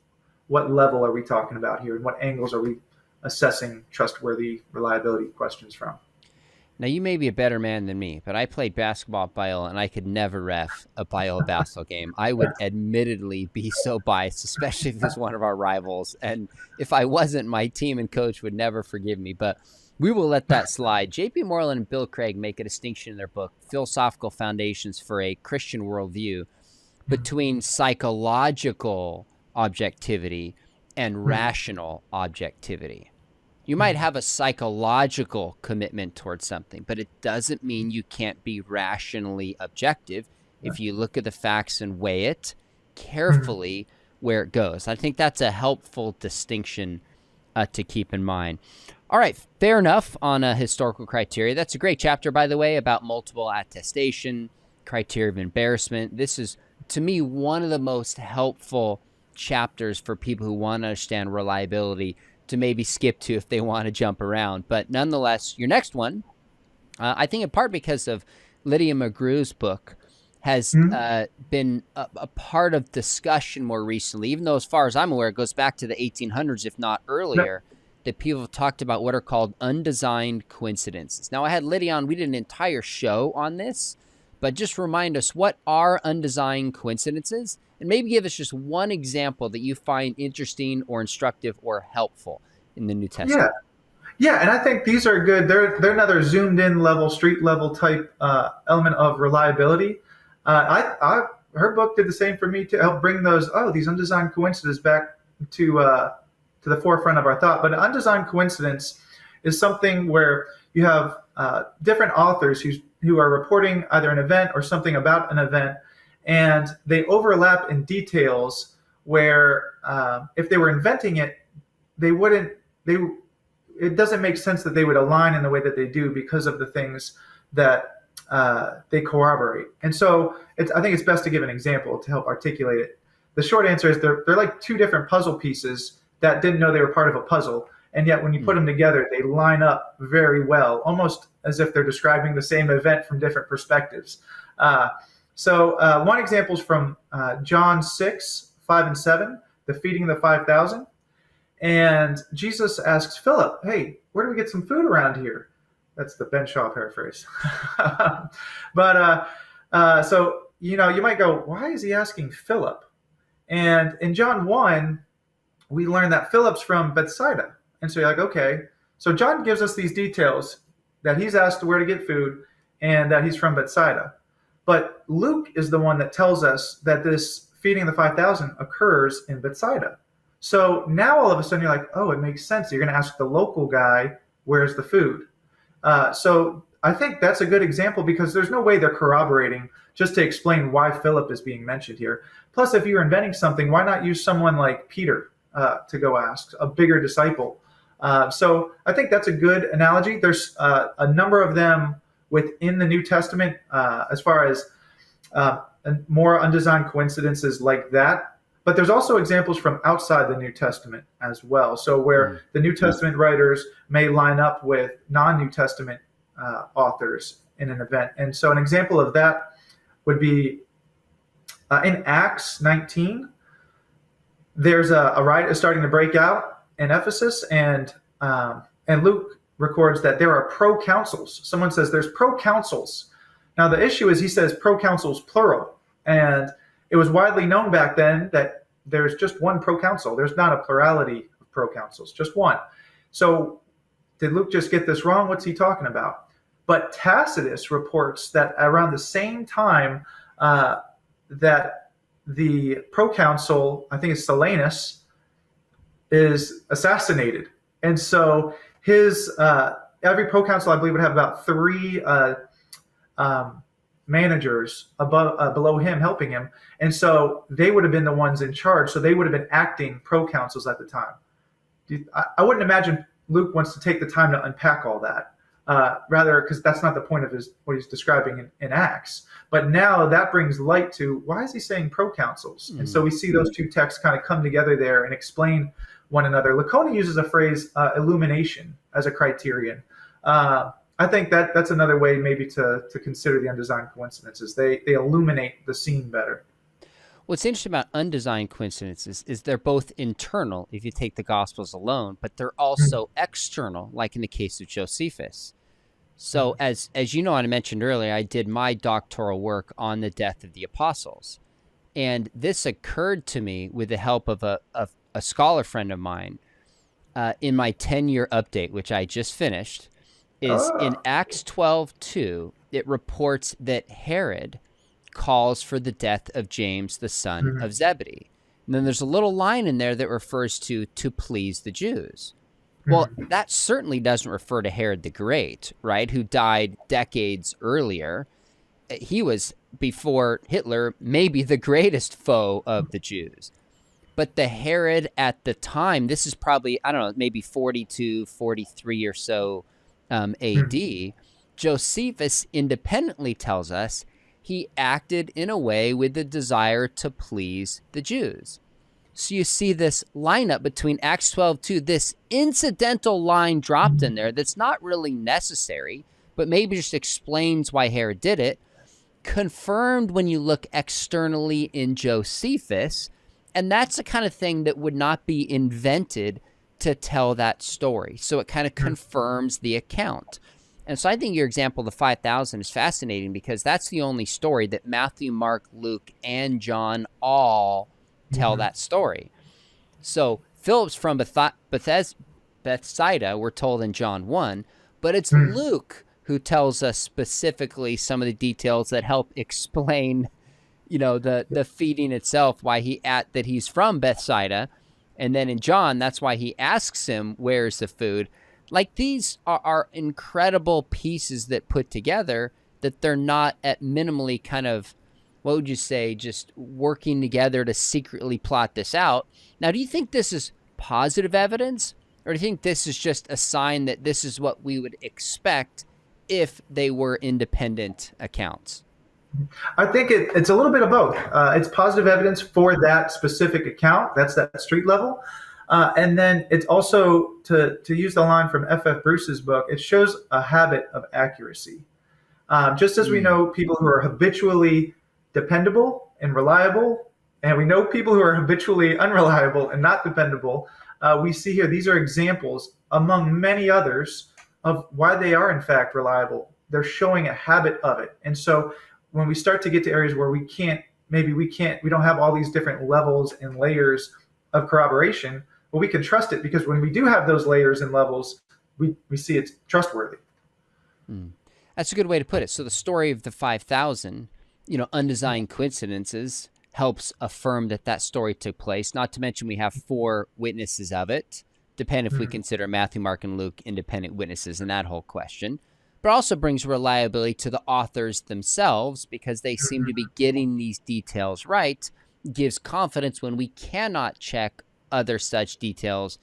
what level are we talking about here and what angles are we assessing trustworthy reliability questions from. Now, you may be a better man than me, but I played basketball at Biola, and I could never ref a Biola basketball game. I would admittedly be so biased, especially if it was one of our rivals. And if I wasn't, my team and coach would never forgive me. But we will let that slide. J.P. Moreland and Bill Craig make a distinction in their book, Philosophical Foundations for a Christian Worldview, between psychological objectivity and rational objectivity. You might have a psychological commitment towards something, but it doesn't mean you can't be rationally objective if you look at the facts and weigh it carefully where it goes. I think that's a helpful distinction to keep in mind. All right, fair enough on historical criteria. That's a great chapter, by the way, about multiple attestation, criteria of embarrassment. This is, to me, one of the most helpful chapters for people who want to understand reliability to maybe skip to if they want to jump around. But nonetheless, your next one, I think in part because of Lydia McGrew's book, has been a part of discussion more recently, even though as far as I'm aware, it goes back to the 1800s, if not earlier, that people have talked about what are called undesigned coincidences. Now, I had Lydia on. We did an entire show on this, but just remind us, what are undesigned coincidences? And maybe give us just one example that you find interesting or instructive or helpful in the New Testament. Yeah, and I think these are good. They're another zoomed in level, street level type element of reliability. Her book did the same for me to help bring these undesigned coincidences back to the forefront of our thought. But an undesigned coincidence is something where you have different authors who are reporting either an event or something about an event, and they overlap in details where if they were inventing it, it doesn't make sense that they would align in the way that they do because of the things that they corroborate. And so I think it's best to give an example to help articulate it. The short answer is they're like two different puzzle pieces that didn't know they were part of a puzzle. And yet when you put them together, they line up very well, almost as if they're describing the same event from different perspectives. So one example is from John 6, 5 and 7, the feeding of the 5,000. And Jesus asks Philip, hey, where do we get some food around here? That's the Ben Shaw paraphrase. But so, you might go, why is he asking Philip? And in John 1, we learn that Philip's from Bethsaida. And so you're like, okay. So John gives us these details that he's asked where to get food and that he's from Bethsaida. But Luke is the one that tells us that this feeding of the 5,000 occurs in Bethsaida. So now all of a sudden you're like, oh, it makes sense. You're going to ask the local guy, where's the food? So I think that's a good example because there's no way they're corroborating just to explain why Philip is being mentioned here. Plus, if you're inventing something, why not use someone like Peter to go ask, a bigger disciple? So I think that's a good analogy. There's a number of them within the New Testament as far as more undesigned coincidences like that. But there's also examples from outside the New Testament as well. So where the New Testament writers may line up with non-New Testament authors in an event. And so an example of that would be In Acts 19, there's a riot starting to break out in Ephesus, and Luke records that there are proconsuls. Someone says there's proconsuls. Now the issue is he says proconsuls plural, and it was widely known back then that there's just one proconsul. There's not a plurality of proconsuls, just one. So did Luke just get this wrong? What's he talking about? But Tacitus reports that around the same time that the proconsul, I think it's Silanus, is assassinated. And so his every proconsul, I believe, would have about three managers below him helping him. And so they would have been the ones in charge. So they would have been acting proconsuls at the time. I wouldn't imagine Luke wants to take the time to unpack all that. Rather, because that's not the point of what he's describing in Acts. But now that brings light to why is he saying proconsuls? And so we see those two texts kind of come together there and explain one another. Laconia uses a phrase, illumination, as a criterion. I think that's another way maybe to consider the undesigned coincidences. They illuminate the scene better. What's interesting about undesigned coincidences is they're both internal, if you take the Gospels alone, but they're also external, like in the case of Josephus. So as you know, I mentioned earlier, I did my doctoral work on the death of the apostles. And this occurred to me with the help of a scholar friend of mine in my 10-year update, which I just finished, is in Acts 12:2, it reports that Herod calls for the death of James, the son of Zebedee. And then there's a little line in there that refers to please the Jews. Well, that certainly doesn't refer to Herod the Great, right, who died decades earlier. He was, before Hitler, maybe the greatest foe of the Jews. But the Herod at the time, this is probably, I don't know, maybe 42, 43 or so AD, Josephus independently tells us he acted in a way with the desire to please the Jews. So you see this lineup between Acts 12:2, this incidental line dropped in there that's not really necessary, but maybe just explains why Herod did it, confirmed when you look externally in Josephus, and that's the kind of thing that would not be invented to tell that story. So it kind of confirms the account. And so I think your example of the 5,000 is fascinating because that's the only story that Matthew, Mark, Luke, and John all tell that story. So Philip's from Bethsaida, we're told in John 1, but it's Luke who tells us specifically some of the details that help explain, the feeding itself, why that he's from Bethsaida. And then in John, that's why he asks him, where's the food? Like, these are incredible pieces that put together that they're not at minimally kind of, what would you say, just working together to secretly plot this out. Now, do you think this is positive evidence, or do you think this is just a sign that this is what we would expect if they were independent accounts? I think it's a little bit of both. It's positive evidence for that specific account. That's that street level. And then it's also, to use the line from F.F. Bruce's book, it shows a habit of accuracy. Just as we know people who are habitually dependable and reliable, and we know people who are habitually unreliable and not dependable, we see here these are examples among many others of why they are in fact reliable. They're showing a habit of it. And so when we start to get to areas where we don't have all these different levels and layers of corroboration, well, we can trust it because when we do have those layers and levels, we see it's trustworthy. That's a good way to put it. So the story of the 5,000, undesigned coincidences helps affirm that story took place. Not to mention we have 4 witnesses of it, depending if we consider Matthew, Mark, and Luke independent witnesses in that whole question. But also brings reliability to the authors themselves because they seem to be getting these details right. Gives confidence when we cannot check other such details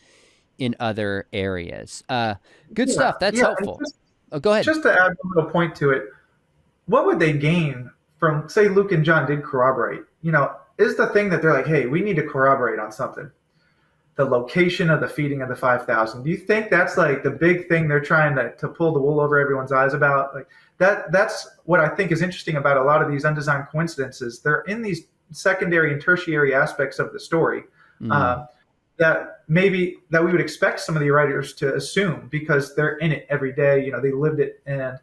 in other areas. Good stuff. That's helpful. Go ahead. Just to add a little point to it, what would they gain from, say, Luke and John did corroborate? Is the thing that they're like, hey, we need to corroborate on something. The location of the feeding of the 5,000. Do you think that's like the big thing they're trying to pull the wool over everyone's eyes about? Like that's what I think is interesting about a lot of these undesigned coincidences. They're in these secondary and tertiary aspects of the story. Mm. Uh, that we would expect some of the writers to assume because they're in it every day. They lived it, and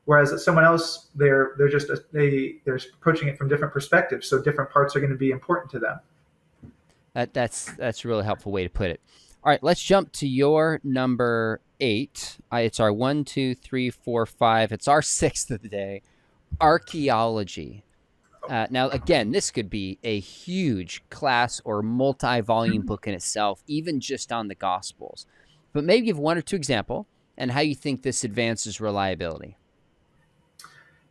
whereas someone else, they're approaching it from different perspectives, so different parts are going to be important to them. That's a really helpful way to put it. All right, let's jump to your number 8. It's our 1, 2, 3, 4, 5. It's our 6th of the day. Archaeology. Now, again, this could be a huge class or multi-volume book in itself, even just on the Gospels. But maybe give 1 or 2 example and how you think this advances reliability.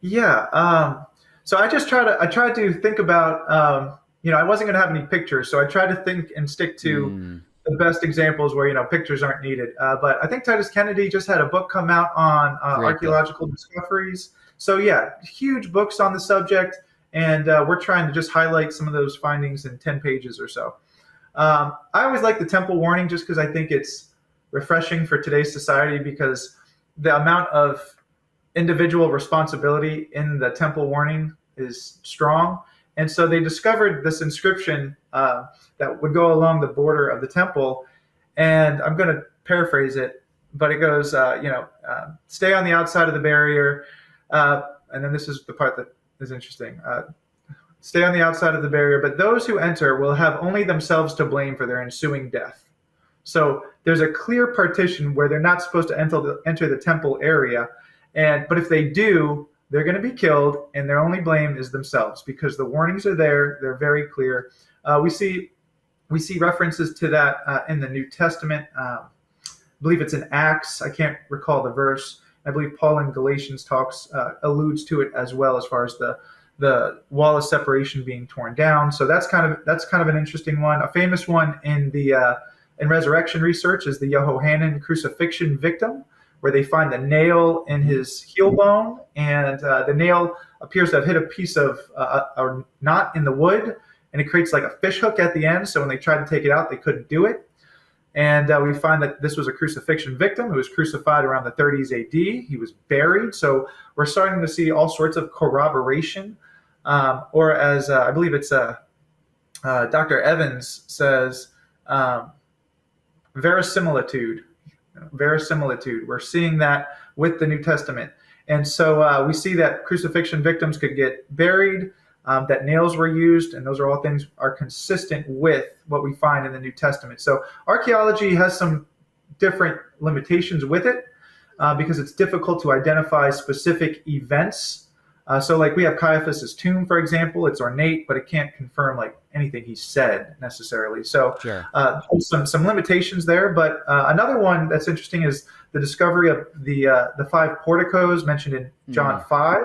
Yeah. So I tried to think about, I wasn't going to have any pictures, so I tried to think and stick to the best examples where, pictures aren't needed. But I think Titus Kennedy just had a book come out on archaeological discoveries. So yeah, huge books on the subject. And we're trying to just highlight some of those findings in 10 pages or so. I always like the temple warning just because I think it's refreshing for today's society, because the amount of individual responsibility in the temple warning is strong. And so they discovered this inscription that would go along the border of the temple. And I'm going to paraphrase it, but it goes, stay on the outside of the barrier. And then this is the part that is interesting. Stay on the outside of the barrier, but those who enter will have only themselves to blame for their ensuing death. So there's a clear partition where they're not supposed to enter the temple area. But if they do, they're going to be killed, and their only blame is themselves, because the warnings are there. They're very clear. We see references to that in the New Testament. I believe it's in Acts. I can't recall the verse. I believe Paul in Galatians alludes to it as well, as far as the wall of separation being torn down. So that's kind of an interesting one. A famous one in resurrection research is the Yohanan crucifixion victim, where they find the nail in his heel bone, and the nail appears to have hit a piece of a knot in the wood, and it creates like a fish hook at the end. So when they tried to take it out, they couldn't do it. And we find that this was a crucifixion victim who was crucified around the 30s AD. He was buried. So we're starting to see all sorts of corroboration. Or as I believe it's Dr. Evans says, verisimilitude. Verisimilitude. We're seeing that with the New Testament. And so we see that crucifixion victims could get buried, that nails were used, and those are all things are consistent with what we find in the New Testament. So archaeology has some different limitations with it because it's difficult to identify specific events. So like we have Caiaphas's tomb, for example. It's ornate, but it can't confirm like anything he said necessarily. So Sure. Some limitations there. But another one that's interesting is the discovery of the 5 porticos mentioned in John 5.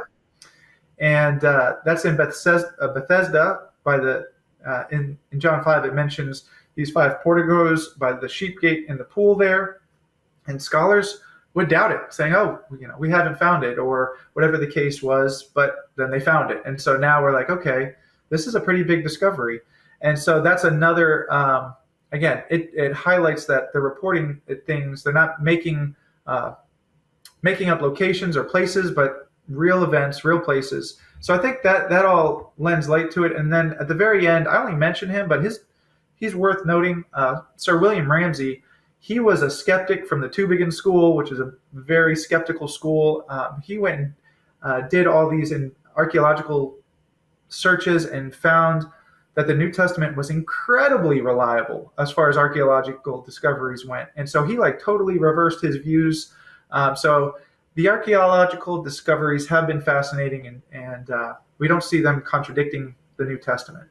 And that's in Bethesda by in John 5. It mentions these 5 porticos by the sheep gate in the pool there, and scholars would doubt it, saying, "Oh, we haven't found it," or whatever the case was. But then they found it, and so now we're like, okay, this is a pretty big discovery. And so that's another. Again, it highlights that they're reporting things. They're not making up locations or places, but real events, real places. So I think that all lends light to it. And then at the very end, I only mention him, but he's worth noting. Sir William Ramsay, he was a skeptic from the Tübingen School, which is a very skeptical school. He went and did all these in archaeological searches and found that the New Testament was incredibly reliable as far as archaeological discoveries went. And so he totally reversed his views. So the archaeological discoveries have been fascinating, and we don't see them contradicting the New Testament.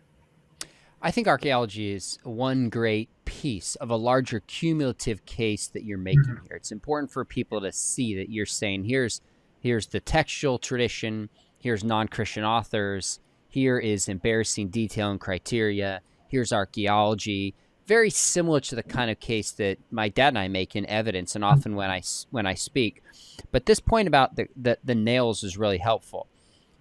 I think archaeology is one great piece of a larger cumulative case that you're making here. It's important for people to see that you're saying, here's the textual tradition, here's non-Christian authors, here is embarrassing detail and criteria, here's archaeology. Very similar to the kind of case that my dad and I make in evidence, and often when I speak. But this point about the nails is really helpful.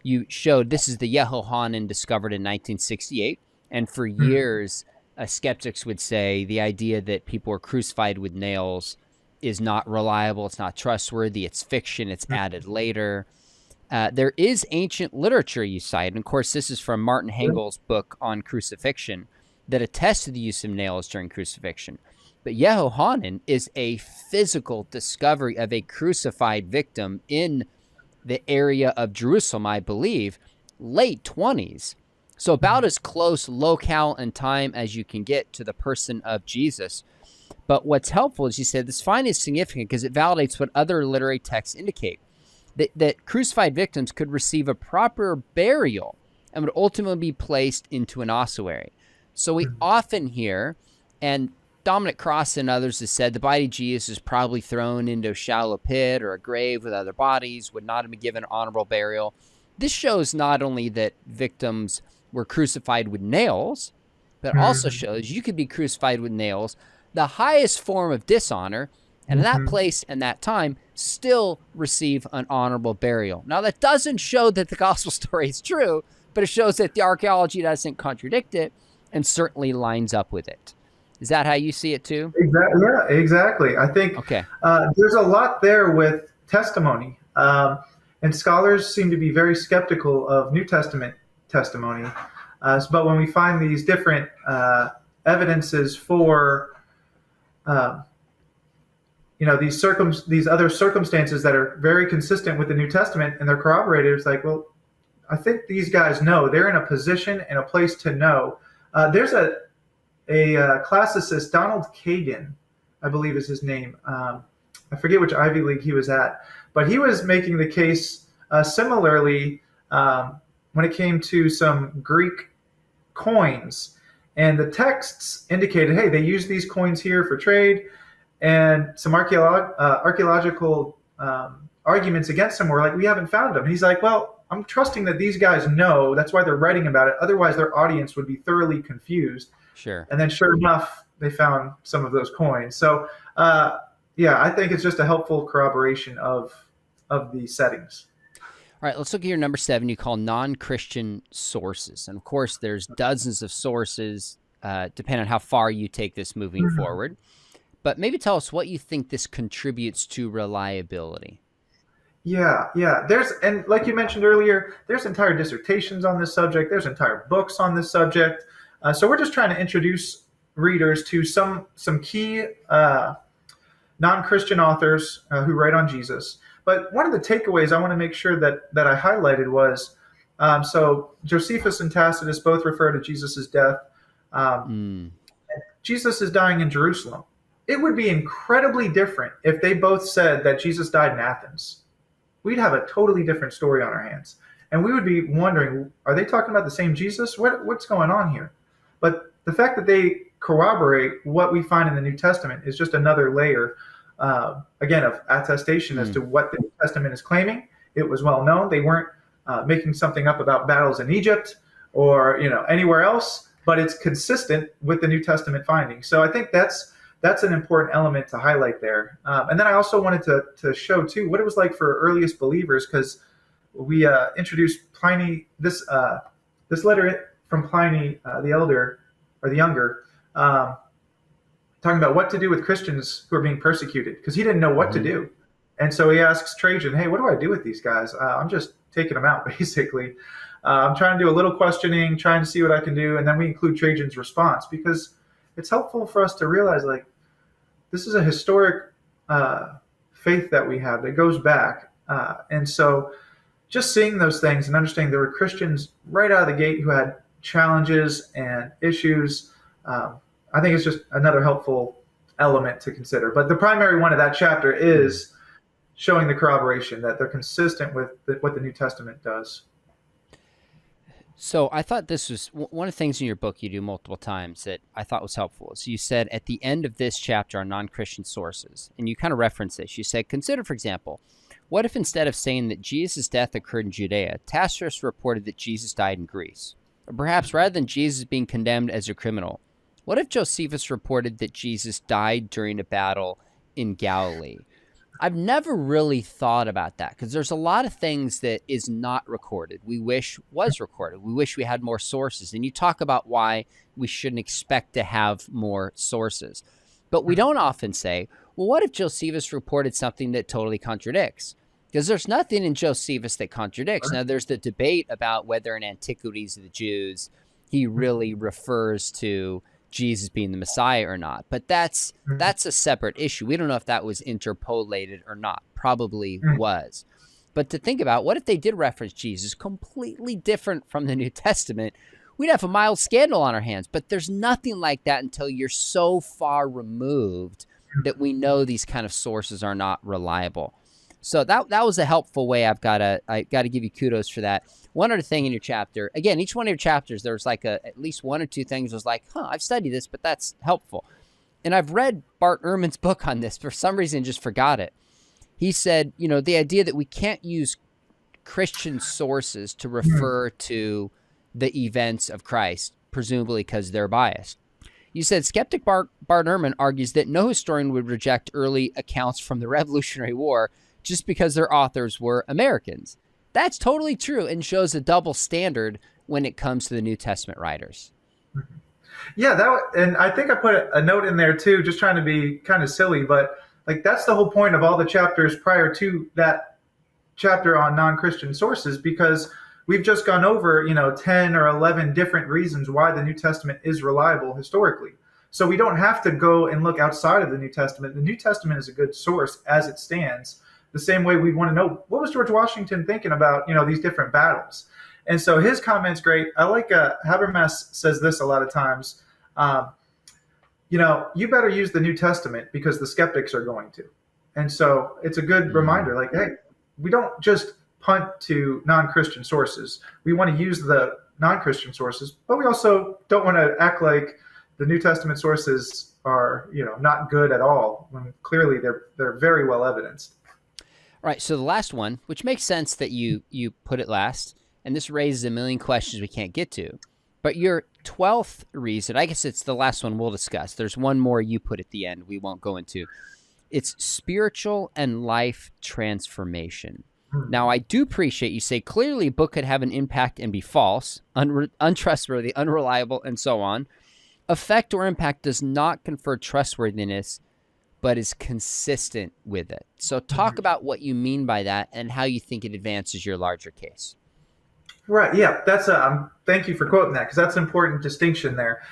You showed this is the Yehohanan discovered in 1968, and for years, skeptics would say the idea that people were crucified with nails is not reliable, it's not trustworthy, it's fiction, it's added later. There is ancient literature you cite, and of course this is from Martin Hengel's book on crucifixion, that attests to the use of nails during crucifixion. But Yehohanan is a physical discovery of a crucified victim in the area of Jerusalem, I believe, late 20s. So about as close locale and time as you can get to the person of Jesus. But what's helpful is, you said, this finding is significant because it validates what other literary texts indicate, that crucified victims could receive a proper burial and would ultimately be placed into an ossuary. So we often hear, and Dominic Cross and others have said, the body of Jesus is probably thrown into a shallow pit or a grave with other bodies, would not have been given honorable burial. This shows not only that victims were crucified with nails, but also shows you could be crucified with nails, the highest form of dishonor, and in that place and that time still receive an honorable burial. Now, that doesn't show that the gospel story is true, but it shows that the archaeology doesn't contradict it and certainly lines up with it. Is that how you see it too? Exactly. Yeah, exactly. I think there's a lot there with testimony. And scholars seem to be very skeptical of New Testament testimony. But when we find these different evidences for, these other circumstances that are very consistent with the New Testament, and they're corroborated, it's like, well, I think these guys know. They're in a position and a place to know. There's a classicist, Donald Kagan, I believe is his name. I forget which Ivy League he was at, but he was making the case similarly when it came to some Greek coins. And the texts indicated, hey, they use these coins here for trade, and some archaeological arguments against them were like, we haven't found them. And he's like, well, I'm trusting that these guys know. That's why they're writing about it. Otherwise, their audience would be thoroughly confused. Sure. And then sure enough, they found some of those coins. So, I think it's just a helpful corroboration of the settings. All right, let's look at your number 7 you call non-Christian sources. And of course, there's dozens of sources, depending on how far you take this moving forward. But maybe tell us what you think this contributes to reliability. Yeah. And like you mentioned earlier, there's entire dissertations on this subject. There's entire books on this subject. So we're just trying to introduce readers to some key non-Christian authors who write on Jesus. But one of the takeaways I want to make sure that I highlighted was, so Josephus and Tacitus both refer to Jesus' death. Jesus is dying in Jerusalem. It would be incredibly different if they both said that Jesus died in Athens. We'd have a totally different story on our hands. And we would be wondering, are they talking about the same Jesus? What's going on here? But the fact that they corroborate what we find in the New Testament is just another layer, again, of attestation as to what the New Testament is claiming. It was well known. They weren't making something up about battles in Egypt or anywhere else, but it's consistent with the New Testament findings. So I think that's an important element to highlight there. And then I also wanted to show too what it was like for earliest believers, because we introduced Pliny, this letter from Pliny the Elder, or the Younger, talking about what to do with Christians who are being persecuted, because he didn't know what to do. And so he asks Trajan, hey, what do I do with these guys? I'm just taking them out, basically. I'm trying to do a little questioning, trying to see what I can do. And then we include Trajan's response, because it's helpful for us to realize, like, this is a historic faith that we have that goes back. And so just seeing those things and understanding there were Christians right out of the gate who had challenges and issues, I think it's just another helpful element to consider. But the primary one of that chapter is showing the corroboration that they're consistent with what the New Testament does. So I thought this was one of the things in your book you do multiple times that I thought was helpful. So you said at the end of this chapter on non-Christian sources, and you kind of referenced this, you said, consider, for example, what if instead of saying that Jesus' death occurred in Judea, Tacitus reported that Jesus died in Greece? Or perhaps rather than Jesus being condemned as a criminal, what if Josephus reported that Jesus died during a battle in Galilee? I've never really thought about that, because there's a lot of things that is not recorded we wish was recorded. We wish we had more sources. And you talk about why we shouldn't expect to have more sources. But we don't often say, well, what if Josephus reported something that totally contradicts? Because there's nothing in Josephus that contradicts. Now, there's the debate about whether in Antiquities of the Jews he really refers to Jesus being the Messiah or not. But that's a separate issue. We don't know if that was interpolated or not. Probably was. But to think about, what if they did reference Jesus completely different from the New Testament? We'd have a mild scandal on our hands. But there's nothing like that until you're so far removed that we know these kind of sources are not reliable. So that was a helpful way. I got to give you kudos for that. One other thing in your chapter, again, each one of your chapters, there's like at least one or two things was like, I've studied this, but that's helpful. And I've read Bart Ehrman's book on this. For some reason, just forgot it. He said, the idea that we can't use Christian sources to refer to the events of Christ, presumably because they're biased. You said skeptic Bart Ehrman argues that no historian would reject early accounts from the Revolutionary War just because their authors were Americans. That's totally true and shows a double standard when it comes to the New Testament writers. Yeah, and I think I put a note in there too, just trying to be kind of silly, but like that's the whole point of all the chapters prior to that chapter on non-Christian sources, because we've just gone over, 10 or 11 different reasons why the New Testament is reliable historically. So we don't have to go and look outside of the New Testament. The New Testament is a good source as it stands. The same way we want to know, what was George Washington thinking about, these different battles? And so his comment's great. I like Habermas says this a lot of times. You better use the New Testament because the skeptics are going to. And so it's a good reminder, like, hey, we don't just punt to non-Christian sources. We want to use the non-Christian sources, but we also don't want to act like the New Testament sources are, not good at all, when clearly they're very well evidenced. All right, so the last one, which makes sense that you put it last, and this raises a million questions we can't get to, but your 12th reason, I guess it's the last one we'll discuss. There's one more you put at the end we won't go into. It's spiritual and life transformation. Now, I do appreciate you say clearly a book could have an impact and be false, untrustworthy, unreliable, and so on. Effect or impact does not confer trustworthiness, but is consistent with it. So talk about what you mean by that and how you think it advances your larger case. Right. Yeah. That's thank you for quoting that, because that's an important distinction there.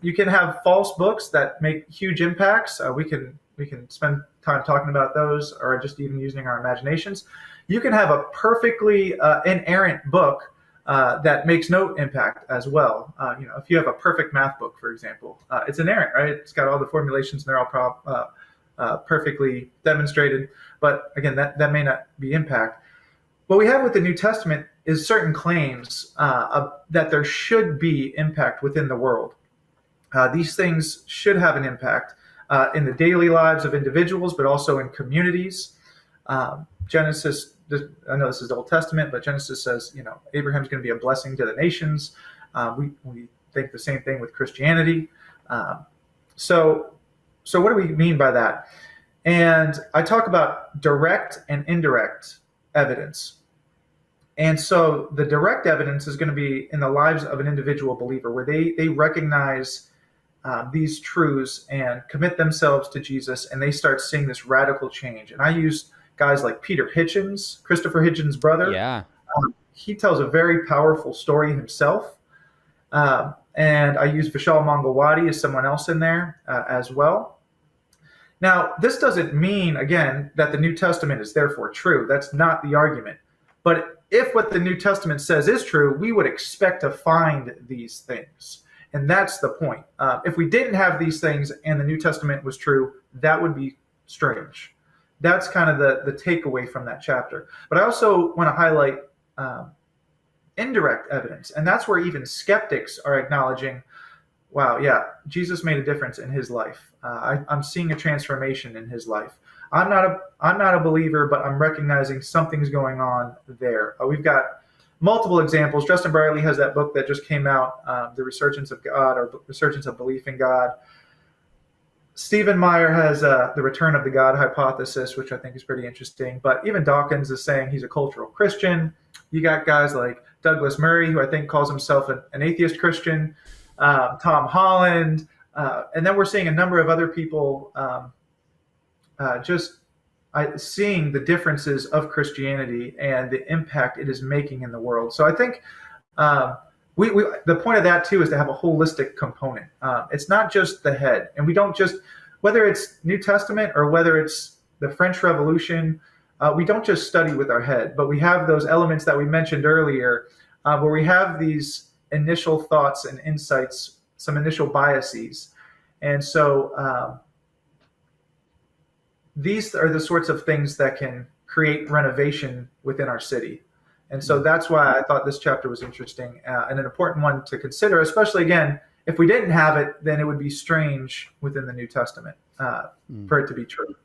You can have false books that make huge impacts. We can spend time talking about those, or just even using our imaginations. You can have a perfectly inerrant book that makes no impact as well. If you have a perfect math book, for example, it's inerrant, right? It's got all the formulations and they're all perfectly demonstrated. But again, that may not be impact. What we have with the New Testament is certain claims that there should be impact within the world. These things should have an impact in the daily lives of individuals, but also in communities. Genesis, I know this is the Old Testament, but Genesis says, Abraham's going to be a blessing to the nations. We think the same thing with Christianity. So what do we mean by that? And I talk about direct and indirect evidence. And so the direct evidence is going to be in the lives of an individual believer, where they recognize these truths and commit themselves to Jesus, and they start seeing this radical change. And I use guys like Peter Hitchens, Christopher Hitchens' brother. Yeah. He tells a very powerful story himself. And I use Vishal Mangalwadi as someone else in there as well. Now, this doesn't mean, again, that the New Testament is therefore true. That's not the argument. But if what the New Testament says is true, we would expect to find these things. And that's the point. If we didn't have these things and the New Testament was true, that would be strange. That's kind of the takeaway from that chapter. But I also want to highlight indirect evidence. And that's where even skeptics are acknowledging, wow, yeah, Jesus made a difference in his life. I'm seeing a transformation in his life. I'm not a believer, but I'm recognizing something's going on there. We've got multiple examples. Justin Brierley has that book that just came out, The Resurgence of God, or Resurgence of Belief in God. Stephen Meyer has The Return of the God Hypothesis, which I think is pretty interesting. But even Dawkins is saying he's a cultural Christian. You got guys like Douglas Murray, who I think calls himself an atheist Christian, Tom Holland, and then we're seeing a number of other people just seeing the differences of Christianity and the impact it is making in the world. So I think um, the point of that too is to have a holistic component. It's not just the head, and we don't just, whether it's New Testament or whether it's the French Revolution, we don't just study with our head, but we have those elements that we mentioned earlier, where we have these initial thoughts and insights, some initial biases, and so these are the sorts of things that can create renovation within our city. And so that's why I thought this chapter was interesting and an important one to consider, especially, again, if we didn't have it, then it would be strange within the New Testament for it to be true.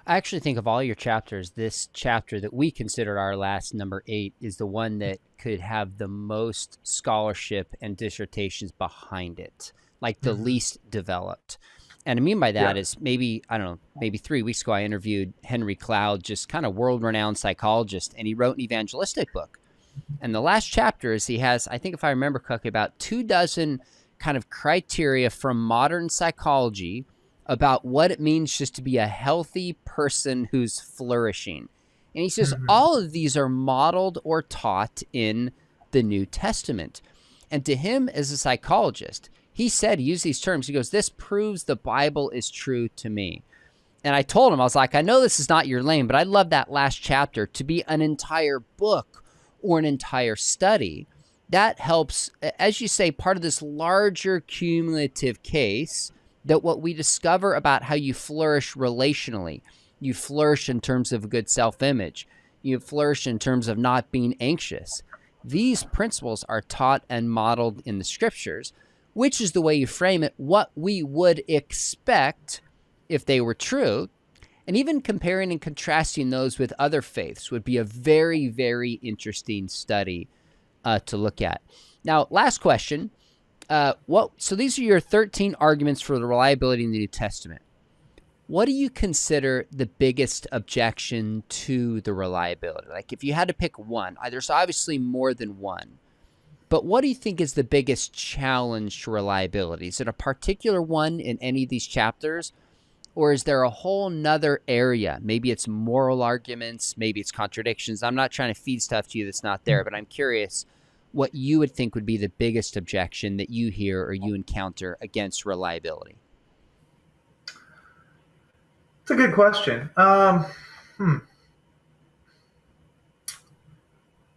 I actually think of all your chapters, this chapter that we considered our last, number 8, is the one that could have the most scholarship and dissertations behind it, like the least developed. And I mean by that is maybe 3 weeks ago, I interviewed Henry Cloud, just kind of world-renowned psychologist, and he wrote an evangelistic book. And the last chapter is he has, I think if I remember correctly, about 24 kind of criteria from modern psychology about what it means just to be a healthy person who's flourishing. And he says all of these are modeled or taught in the New Testament. And to him as a psychologist, he said, he used these terms, he goes, this proves the Bible is true to me. And I told him, I was like, I know this is not your lane, but I'd love that last chapter to be an entire book or an entire study. That helps, as you say, part of this larger cumulative case that what we discover about how you flourish relationally, you flourish in terms of a good self-image, you flourish in terms of not being anxious. These principles are taught and modeled in the scriptures, which is the way you frame it, what we would expect if they were true. And even comparing and contrasting those with other faiths would be a very, very interesting study to look at. Now, last question. So these are your 13 arguments for the reliability in the New Testament. What do you consider the biggest objection to the reliability? Like if you had to pick one, there's obviously more than one, but what do you think is the biggest challenge to reliability? Is it a particular one in any of these chapters, or is there a whole nother area? Maybe it's moral arguments, maybe it's contradictions. I'm not trying to feed stuff to you that's not there, but I'm curious what you would think would be the biggest objection that you hear or you encounter against reliability. It's a good question.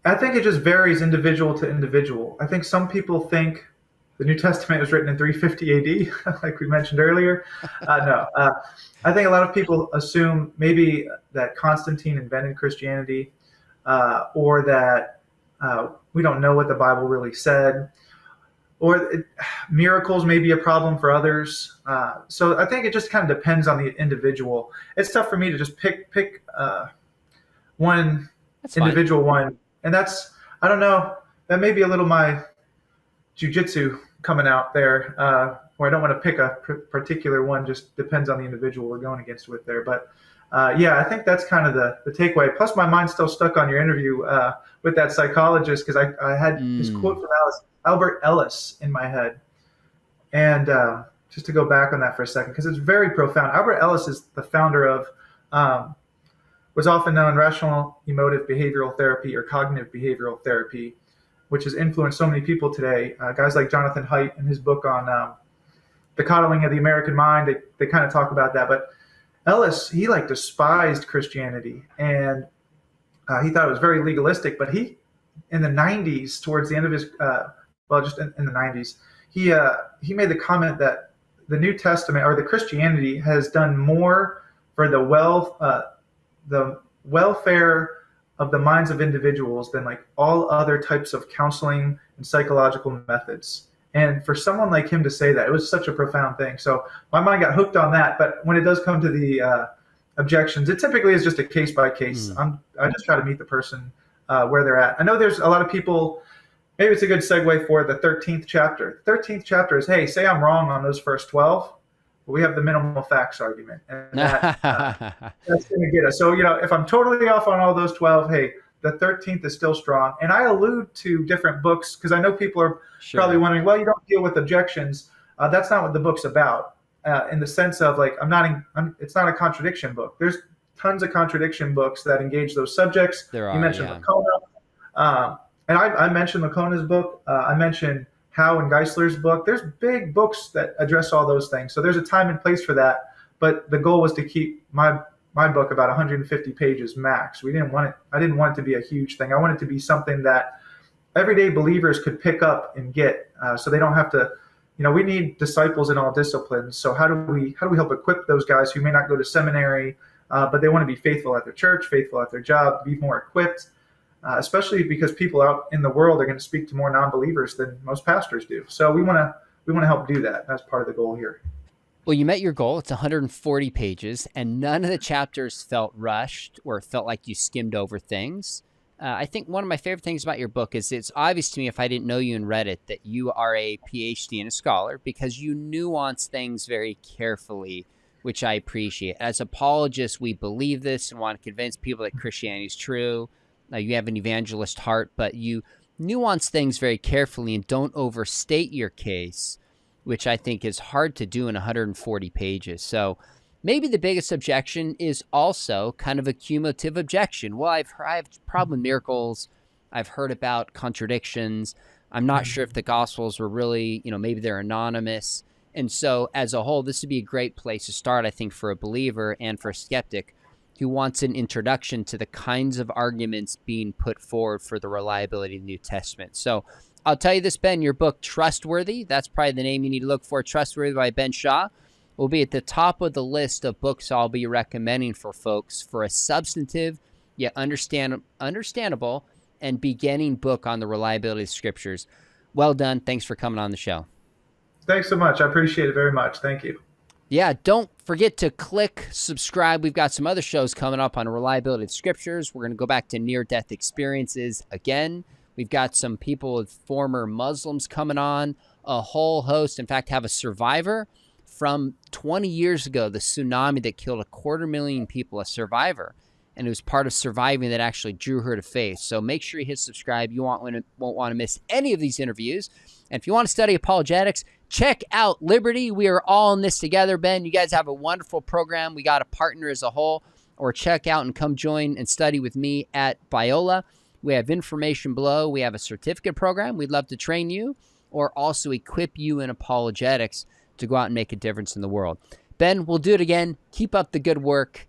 I think it just varies individual to individual. I think some people think the New Testament was written in 350 AD, like we mentioned earlier. No. I think a lot of people assume maybe that Constantine invented Christianity, or that we don't know what the Bible really said, or miracles may be a problem for others. So I think it just kind of depends on the individual. It's tough for me to just pick one individual one. And that's, I don't know, that may be a little my jujitsu coming out there, where I don't want to pick a particular one, just depends on the individual we're going against with there. But I think that's kind of the takeaway. Plus, my mind's still stuck on your interview with that psychologist, because I had this quote from Albert Ellis in my head. And just to go back on that for a second, because it's very profound. Albert Ellis is the founder of what's often known rational emotive behavioral therapy or cognitive behavioral therapy, which has influenced so many people today. Guys like Jonathan Haidt in his book on the coddling of the American mind, they kind of talk about that. But Ellis, he despised Christianity, and he thought it was very legalistic. But he, in the 90s, towards the end of his, just in the 90s, he made the comment that the New Testament or the Christianity has done more for the welfare of the minds of individuals than all other types of counseling and psychological methods. And for someone like him to say that, it was such a profound thing. So my mind got hooked on that. But when it does come to the objections, it typically is just a case by case. I just try to meet the person where they're at. I know there's a lot of people, maybe it's a good segue for the 13th chapter. The 13th chapter is, hey, say I'm wrong on those first 12. We have the minimal facts argument, and that's going to get us. So, if I'm totally off on all those 12, hey, the 13th is still strong. And I allude to different books because I know people are probably wondering, well, you don't deal with objections. That's not what the book's about, in the sense of it's not a contradiction book. There's tons of contradiction books that engage those subjects. There You are, mentioned yeah. Lacona, and I mentioned Lacona's book. I mentioned Howe and Geisler's book. There's big books that address all those things. So there's a time and place for that. But the goal was to keep my book about 150 pages max. We didn't want it. I didn't want it to be a huge thing. I wanted it to be something that everyday believers could pick up and get, so they don't have to. We need disciples in all disciplines. So how do we help equip those guys who may not go to seminary, but they want to be faithful at their church, faithful at their job, be more equipped, especially because people out in the world are going to speak to more non-believers than most pastors do. So we want to help do that. That's part of the goal here. Well, you met your goal. It's 140 pages, and none of the chapters felt rushed or felt like you skimmed over things. I think one of my favorite things about your book is it's obvious to me, if I didn't know you and read it, that you are a PhD and a scholar, because you nuance things very carefully, which I appreciate. As apologists, we believe this and want to convince people that Christianity is true. You have an evangelist heart, but you nuance things very carefully and don't overstate your case, which I think is hard to do in 140 pages. So maybe the biggest objection is also kind of a cumulative objection. Well, I have a problem with miracles. I've heard about contradictions. I'm not sure if the Gospels were really, maybe they're anonymous. And so as a whole, this would be a great place to start, I think, for a believer and for a skeptic who wants an introduction to the kinds of arguments being put forward for the reliability of the New Testament. So I'll tell you this, Ben, your book, Trustworthy, that's probably the name you need to look for, Trustworthy by Ben Shaw, will be at the top of the list of books I'll be recommending for folks for a substantive yet understandable and beginning book on the reliability of Scriptures. Well done. Thanks for coming on the show. Thanks so much. I appreciate it very much. Thank you. Yeah, don't forget to click subscribe. We've got some other shows coming up on reliability of Scriptures. We're going to go back to near-death experiences again. We've got some people with former Muslims coming on, a whole host. In fact, have a survivor from 20 years ago, the tsunami that killed 250,000 people, a survivor. And it was part of surviving that actually drew her to faith. So make sure you hit subscribe. You won't want to miss any of these interviews. And if you want to study apologetics, check out Liberty. We are all in this together, Ben. You guys have a wonderful program. We got a partner as a whole. Or check out and come join and study with me at Biola. We have information below. We have a certificate program. We'd love to train you or also equip you in apologetics to go out and make a difference in the world. Ben, we'll do it again. Keep up the good work.